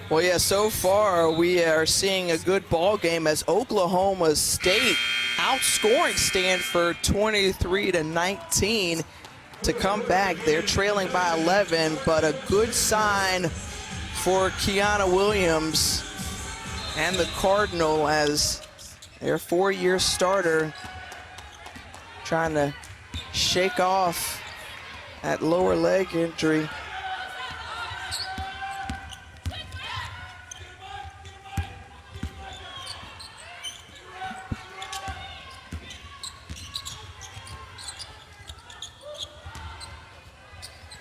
Well, yeah, so far we are seeing a good ball game as Oklahoma State outscoring Stanford 23-19 to come back. They're trailing by 11, but a good sign for Kiana Williams and the Cardinal as their 4-year starter trying to shake off that lower leg injury.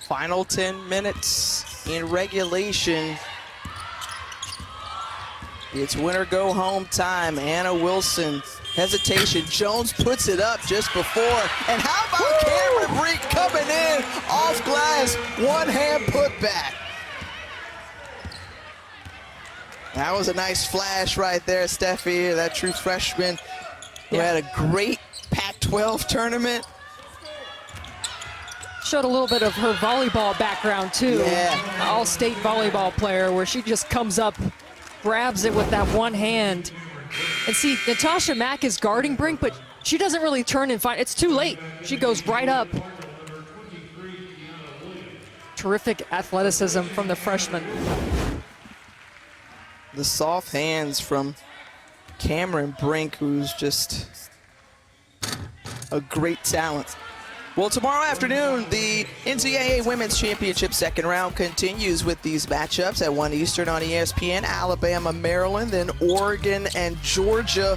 Final 10 minutes in regulation. It's win or go home time. Anna Wilson, hesitation. Jones puts it up just before. And how about Cameron Brink coming in off glass, one-hand putback. That was a nice flash right there, Steffi, that true freshman who had a great Pac-12 tournament. Showed a little bit of her volleyball background too. Yeah. All-state volleyball player where she just comes up, grabs it with that one hand. And see, Natasha Mack is guarding Brink, but she doesn't really turn and find, it's too late. She goes right up. Terrific athleticism from the freshman. The soft hands from Cameron Brink, who's just a great talent. Well, tomorrow afternoon, the NCAA Women's Championship second round continues with these matchups at 1 Eastern on ESPN. Alabama, Maryland, then Oregon and Georgia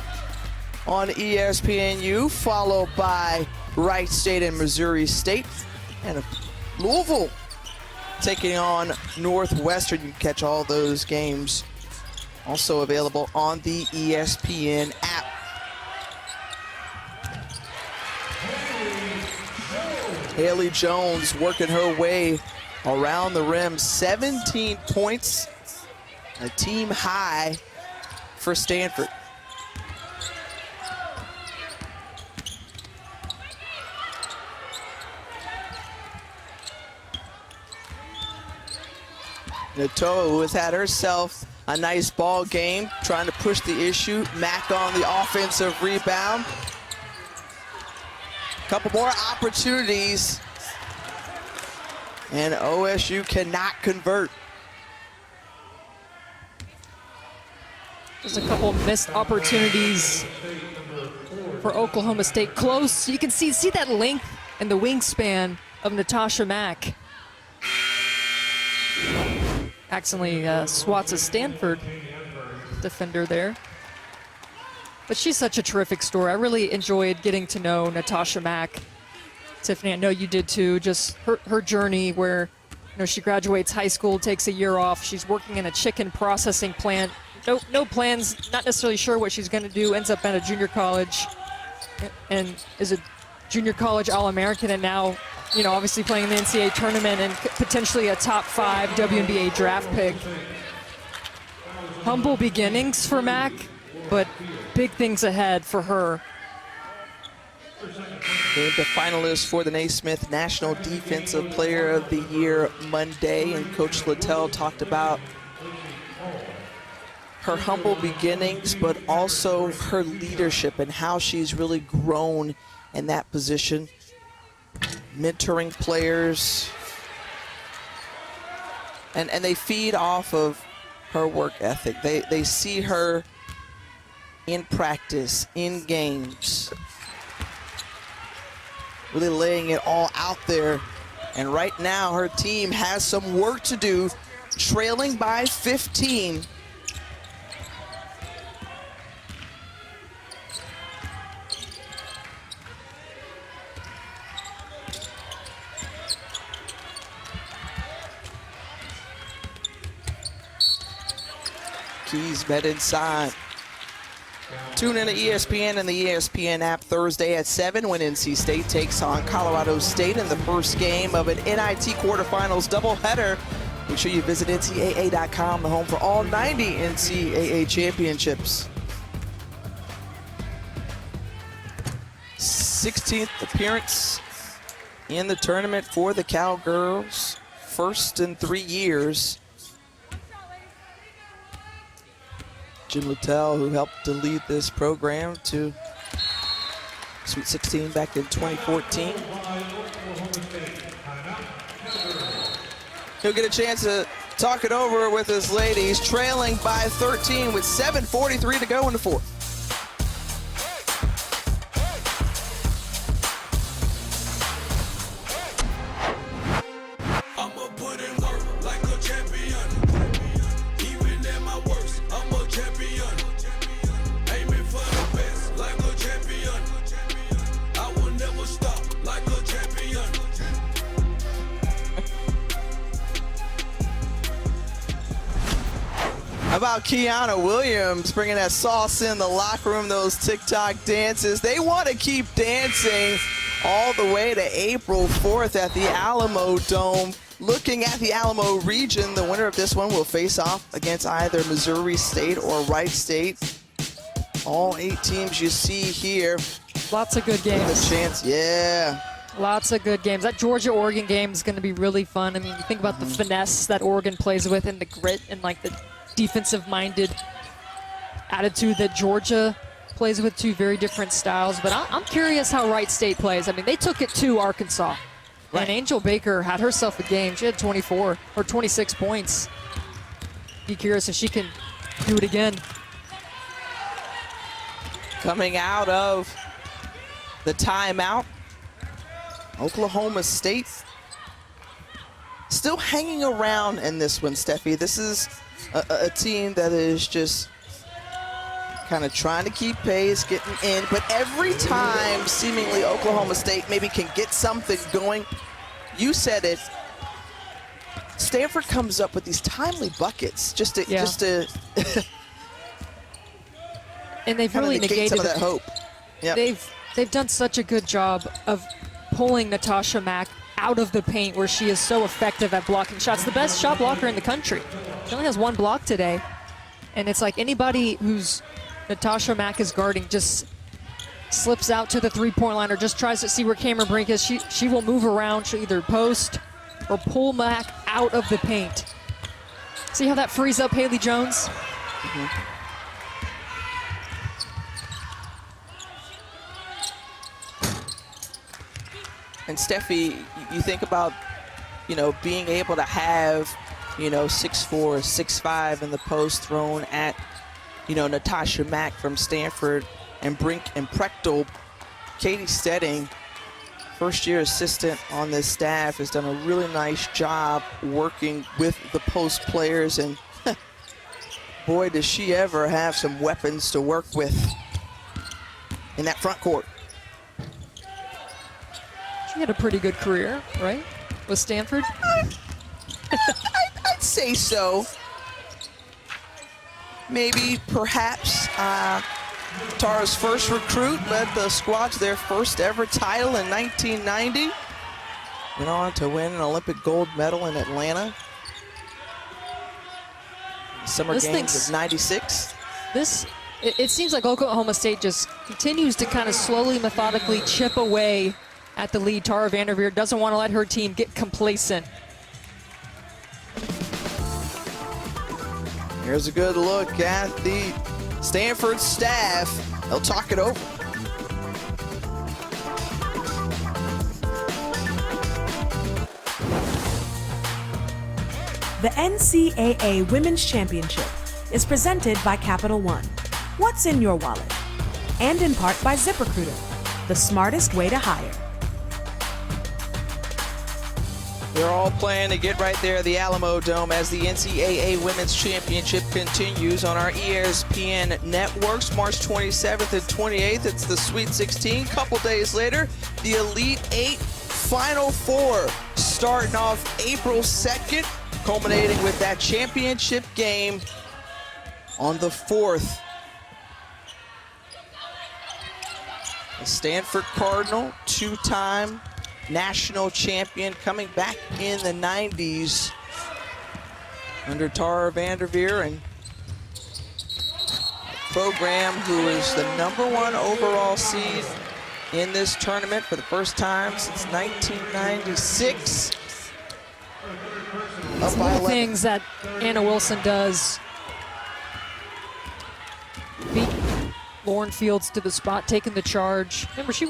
on ESPNU, followed by Wright State and Missouri State. And Louisville taking on Northwestern. You can catch all those games also available on the ESPN app. Haley Jones working her way around the rim. 17 points, a team high for Stanford. Natoa, who has had herself a nice ball game, trying to push the issue. Mack on the offensive rebound. Couple more opportunities, and OSU cannot convert. Just a couple missed opportunities for Oklahoma State. Close, you can see that length and the wingspan of Natasha Mack. Accidentally swats a Stanford defender there. But she's such a terrific story. I really enjoyed getting to know Natasha Mack. Tiffany, I know you did too. Just her journey where, you know, she graduates high school, takes a year off. She's working in a chicken processing plant. No plans, not necessarily sure what she's going to do. Ends up at a junior college and is a junior college All-American, and now, you know, obviously playing in the NCAA tournament and potentially a top 5 WNBA draft pick. Humble beginnings for Mack, but big things ahead for her. Named a finalist for the Naismith National Defensive Player of the Year Monday, and Coach Littell talked about her humble beginnings, but also her leadership and how she's really grown in that position, mentoring players. And they feed off of her work ethic. They see her in practice, in games, really laying it all out there. And right now, her team has some work to do, trailing by 15. Keys met inside. Tune in to ESPN and the ESPN app Thursday at 7 when NC State takes on Colorado State in the first game of an NIT quarterfinals doubleheader. Make sure you visit NCAA.com, the home for all 90 NCAA championships. 16th appearance in the tournament for the Cowgirls, first in 3 years. Jim Littell, who helped to lead this program to Sweet 16 back in 2014. He'll get a chance to talk it over with his ladies, trailing by 13 with 7:43 to go in the fourth. How about Kiana Williams bringing that sauce in the locker room, those TikTok dances. They want to keep dancing all the way to April 4th at the Alamo Dome. Looking at the Alamo region, the winner of this one will face off against either Missouri State or Wright State. All 8 teams you see here. Lots of good games. A chance, yeah. Lots of good games. That Georgia-Oregon game is going to be really fun. I mean, you think about the finesse that Oregon plays with and the grit and like the defensive-minded attitude that Georgia plays with, 2 very different styles. But I'm curious how Wright State plays. I mean, they took it to Arkansas. Right. And Angel Baker had herself a game. She had 24 or 26 points. Be curious if she can do it again. Coming out of the timeout, Oklahoma State still hanging around in this one, Steffi. This is a team that is just kind of trying to keep pace, getting in, but every time seemingly Oklahoma State maybe can get something going, you said it, Stanford comes up with these timely buckets just to and they've really negated some of that hope. Yep. They've done such a good job of pulling Natasha Mack out of the paint where she is so effective at blocking shots. The best shot blocker in the country. She only has 1 block today. And it's like anybody who's Natasha Mack is guarding just slips out to the 3-point line or just tries to see where Cameron Brink is. She will move around. She'll either post or pull Mack out of the paint. See how that frees up Haley Jones? Mm-hmm. And Steffi, you think about, being able to have, 6'4", 6'5" in the post thrown at, Natasha Mack from Stanford and Brink and Prechtel. Katie Stedding, first-year assistant on this staff, has done a really nice job working with the post players. And boy, does she ever have some weapons to work with in that front court. She had a pretty good career, right, with Stanford? I'd say so. Maybe, perhaps, Tara's first recruit led the squad to their first ever title in 1990. Went on to win an Olympic gold medal in Atlanta. Summer Games of 96. It seems like Oklahoma State just continues to kind of slowly, methodically chip away at the lead. Tara Vanderveer doesn't want to let her team get complacent. Here's a good look at the Stanford staff. They'll talk it over. The NCAA Women's Championship is presented by Capital One. What's in your wallet? And in part by ZipRecruiter, the smartest way to hire. They're all playing to get right there at the Alamo Dome as the NCAA Women's Championship continues on our ESPN networks. March 27th and 28th, it's the Sweet 16. Couple days later, the Elite Eight Final Four starting off April 2nd, culminating with that championship game on the 4th. The Stanford Cardinal, two-time national champion, coming back in the 90s under Tara Vanderveer, and a program who is the #1 overall seed in this tournament for the first time since 1996. It's little things that Anna Wilson does. Beat Lauren Fields to the spot, taking the charge. Remember, she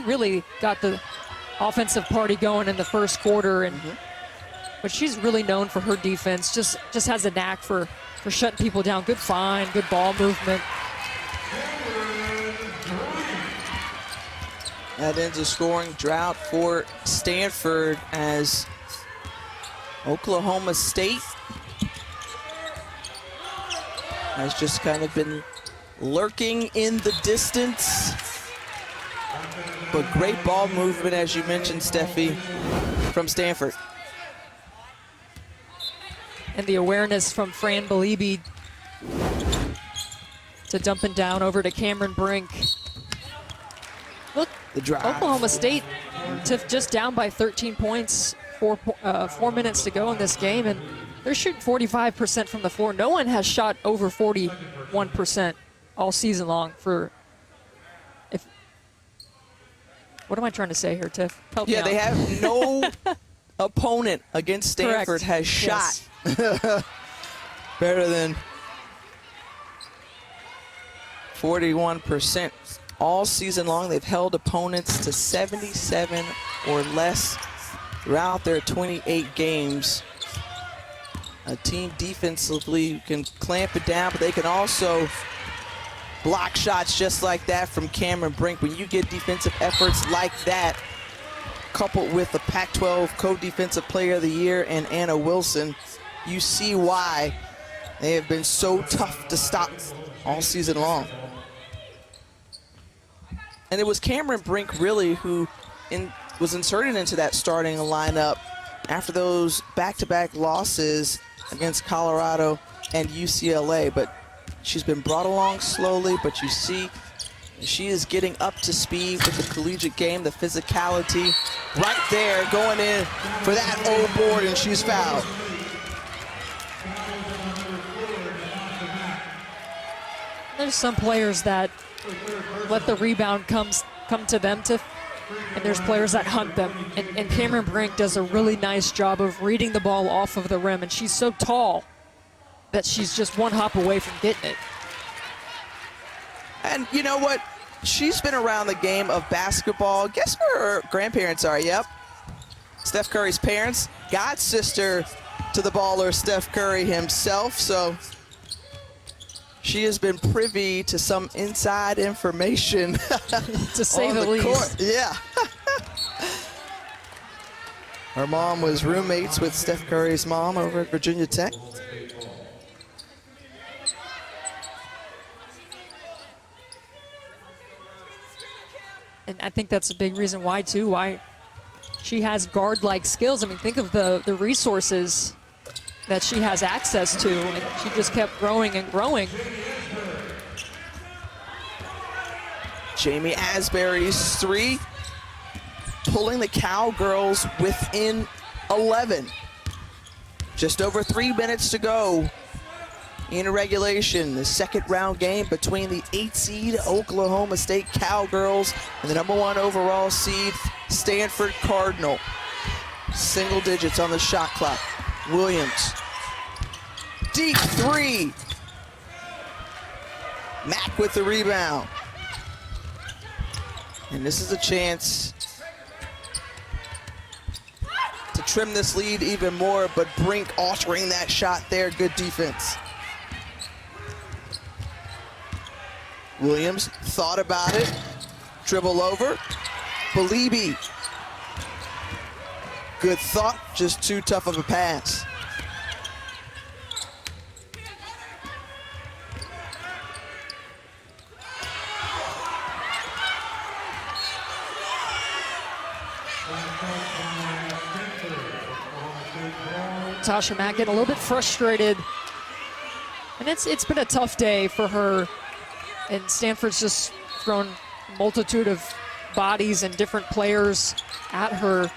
really got the offensive party going in the first quarter, and but she's really known for her defense. Just has a knack for shutting people down. Good find, good ball movement. That ends a scoring drought for Stanford as Oklahoma State has just kind of been lurking in the distance. But great ball movement, as you mentioned, Steffi, from Stanford. And the awareness from Fran Beliebe to dumping down over to Cameron Brink. Look, the drive. Oklahoma State just down by 13 points, 4 minutes to go in this game, and they're shooting 45% from the floor. No one has shot over 41% all season long what am I trying to say here, Tiff? Help me out. They have no opponent against Stanford Correct. has shot better than 41% all season long. They've held opponents to 77 or less throughout their 28 games. A team defensively can clamp it down, but they can also block shots just like that from Cameron Brink. When you get defensive efforts like that, coupled with the Pac-12 Co-Defensive Player of the Year and Anna Wilson, you see why they have been so tough to stop all season long. And it was Cameron Brink really who was inserted into that starting lineup after those back-to-back losses against Colorado and UCLA. But she's been brought along slowly, but you see she is getting up to speed with the collegiate game, the physicality right there, going in for that old board, and she's fouled. There's some players that let the rebound come to them, and there's players that hunt them. And Cameron Brink does a really nice job of reading the ball off of the rim, and she's so tall that she's just one hop away from getting it. And you know what? She's been around the game of basketball. Guess where her grandparents are? Yep. Steph Curry's parents, god sister to the baller Steph Curry himself. So she has been privy to some inside information to say the least. Court. Yeah. Her mom was roommates with Steph Curry's mom over at Virginia Tech. And I think that's a big reason why, too, why she has guard-like skills. I mean, think of the resources that she has access to, and she just kept growing and growing. Jamie Asbury's three, pulling the Cowgirls within 11. Just over 3 minutes to go in regulation. The second round game between the 8 seed Oklahoma State Cowgirls and the #1 overall seed Stanford Cardinal. Single digits on the shot clock. Williams deep three. Mack with the rebound. And this is a chance to trim this lead even more, but Brink altering that shot there. Good defense. Williams thought about it. Dribble over. Belibi. Good thought, just too tough of a pass. Tasha Mack getting a little bit frustrated. And it's been a tough day for her. And Stanford's just thrown a multitude of bodies and different players at her.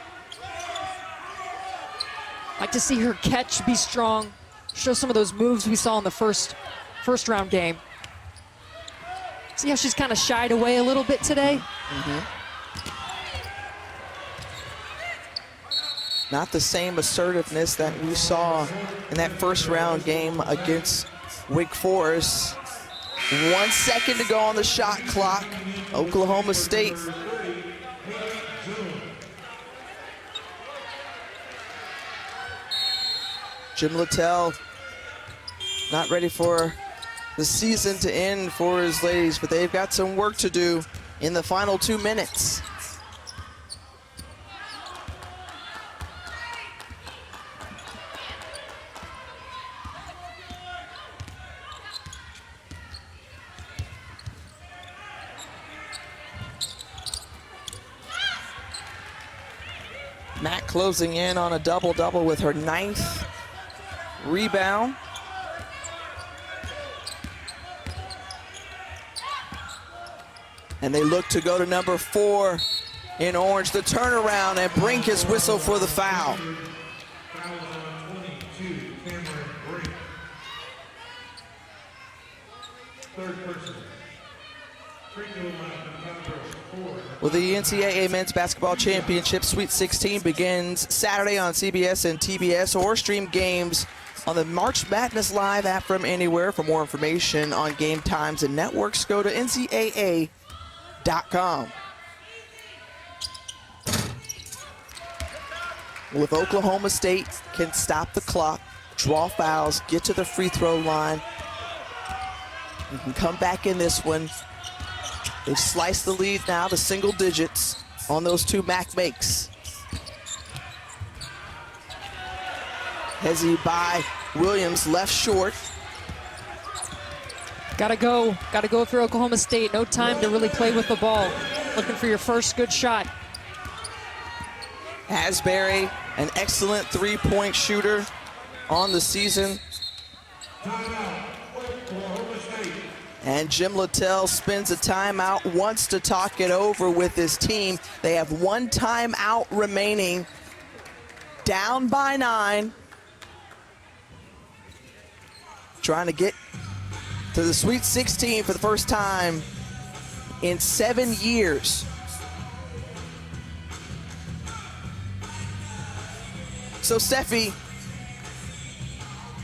Like to see her catch, be strong, show some of those moves we saw in the first round game. See how she's kind of shied away a little bit today? Not the same assertiveness that we saw in that first round game against Wake Forest. 1 second to go on the shot clock. Oklahoma State. Jim Littell not ready for the season to end for his ladies, but they've got some work to do in the final 2 minutes. Mack closing in on a double-double with her 9th rebound. And they look to go to number 4 in orange. The turnaround, and Brink is whistled for the foul. Well, the NCAA Men's Basketball Championship Sweet 16 begins Saturday on CBS and TBS, or stream games on the March Madness Live app from anywhere. For more information on game times and networks, go to ncaa.com. Well, if Oklahoma State can stop the clock, draw fouls, get to the free throw line, you can come back in this one. They've sliced the lead now to single digits on those 2 Mack makes. Hezzy by Williams, left short. Gotta go if you're Oklahoma State. No time to really play with the ball. Looking for your first good shot. Asbury, an excellent 3-point shooter on the season. And Jim Littell spends a timeout, wants to talk it over with his team. They have 1 timeout remaining, down by 9. Trying to get to the Sweet 16 for the first time in 7 years. So Steffi,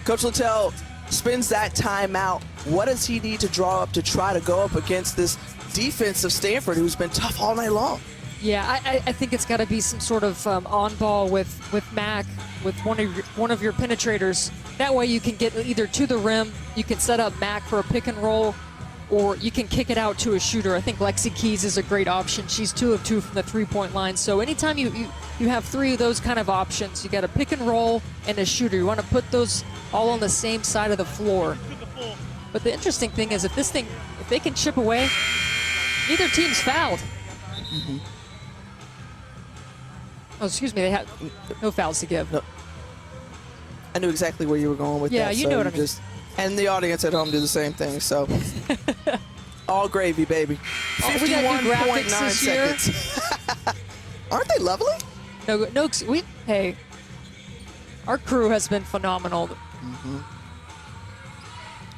Coach Littell spends that timeout. What does he need to draw up to try to go up against this defense of Stanford, who's been tough all night long? Yeah, I think it's got to be some sort of on ball with Mack, with one of your penetrators. That way you can get either to the rim, you can set up Mack for a pick and roll, or you can kick it out to a shooter. I think Lexi Keys is a great option. She's 2 of 2 from the 3-point line. So anytime you have 3 of those kind of options, you got a pick and roll and a shooter. You want to put those all on the same side of the floor. But the interesting thing is, if they can chip away, neither team's fouled. Oh, excuse me, they have no fouls to give. No. I knew exactly where you were going with that. Yeah, you know what I mean. And the audience at home do the same thing, so. All gravy, baby. Oh, we got new graphics 51.9 this year. seconds. Aren't they lovely? No, hey, our crew has been phenomenal.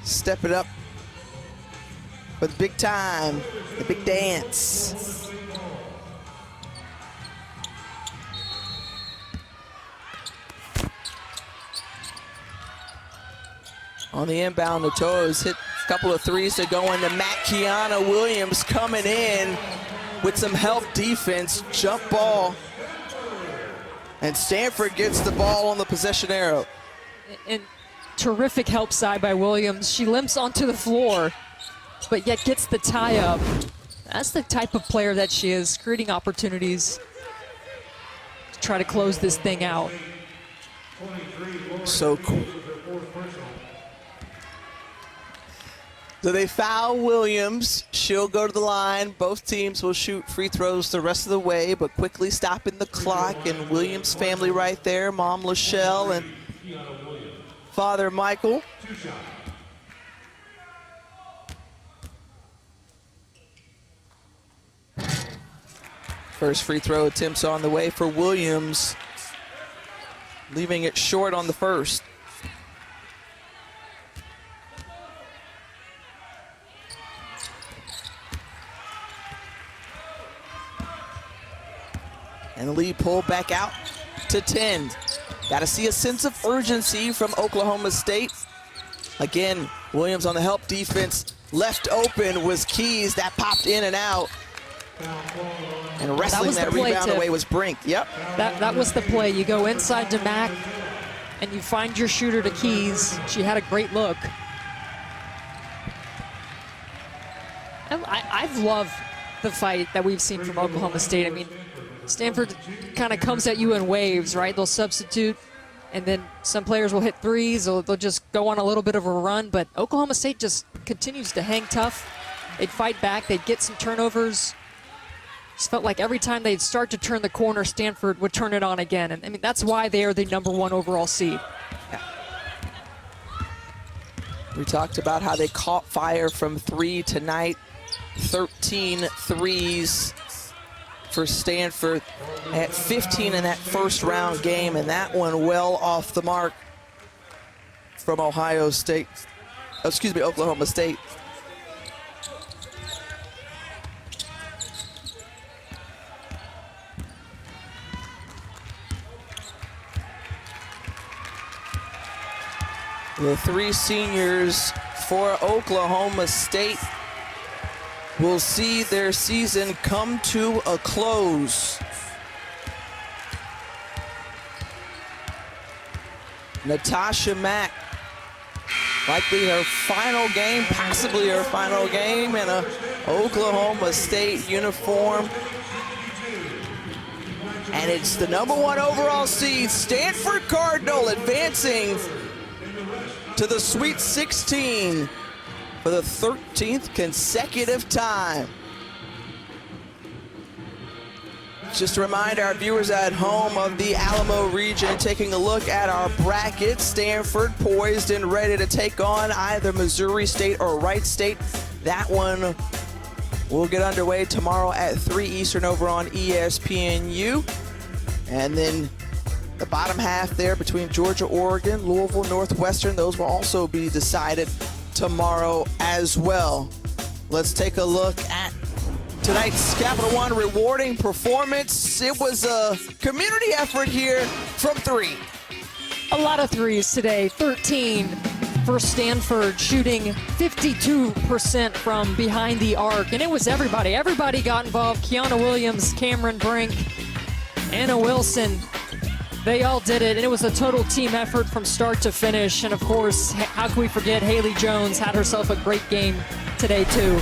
Step it up for the big time, the big dance. On the inbound, Natoa's hit a couple of threes to go into Matt. Kiana Williams coming in with some help defense, jump ball. And Stanford gets the ball on the possession arrow. And terrific help side by Williams. She limps onto the floor, but yet gets the tie up. That's the type of player that she is, creating opportunities to try to close this thing out. So cool. So they foul Williams. She'll go to the line. Both teams will shoot free throws the rest of the way, but quickly stopping the clock. And Williams' family right there, Mom Lachelle and Father Michael. First free throw attempts on the way for Williams, leaving it short on the first. And the lead pulled back out to 10. Got to see a sense of urgency from Oklahoma State. Again, Williams on the help defense. Left open was Keys. That popped in and out. And wrestling that rebound away was Brink. Yep. That was the play. You go inside to Mack, and you find your shooter to Keys. She had a great look. I've loved the fight that we've seen from Oklahoma State. I mean, Stanford kind of comes at you in waves, right? They'll substitute, and then some players will hit threes, or they'll just go on a little bit of a run, but Oklahoma State just continues to hang tough. They'd fight back, they'd get some turnovers. Just felt like every time they'd start to turn the corner, Stanford would turn it on again. And I mean, that's why they are the #1 overall seed. Yeah. We talked about how they caught fire from three tonight. 13 threes for Stanford at 15 in that first round game, and that one well off the mark from Oklahoma State. The three seniors for Oklahoma State will see their season come to a close. Natasha Mack, likely her final game, possibly her final game in an Oklahoma State uniform. And it's the #1 overall seed, Stanford Cardinal, advancing to the Sweet 16 for the 13th consecutive time. Just to remind our viewers at home of the Alamo region, taking a look at our bracket, Stanford poised and ready to take on either Missouri State or Wright State. That one will get underway tomorrow at 3 Eastern over on ESPNU. And then the bottom half there between Georgia, Oregon, Louisville, Northwestern, those will also be decided tomorrow as well. Let's take a look at tonight's Capital One rewarding performance. It was a community effort here from three. A lot of threes today, 13 for Stanford, shooting 52% from behind the arc. And it was everybody. Everybody got involved. Kiana Williams, Cameron Brink, Anna Wilson. They all did it, and it was a total team effort from start to finish. And of course, how can we forget Haley Jones had herself a great game today too.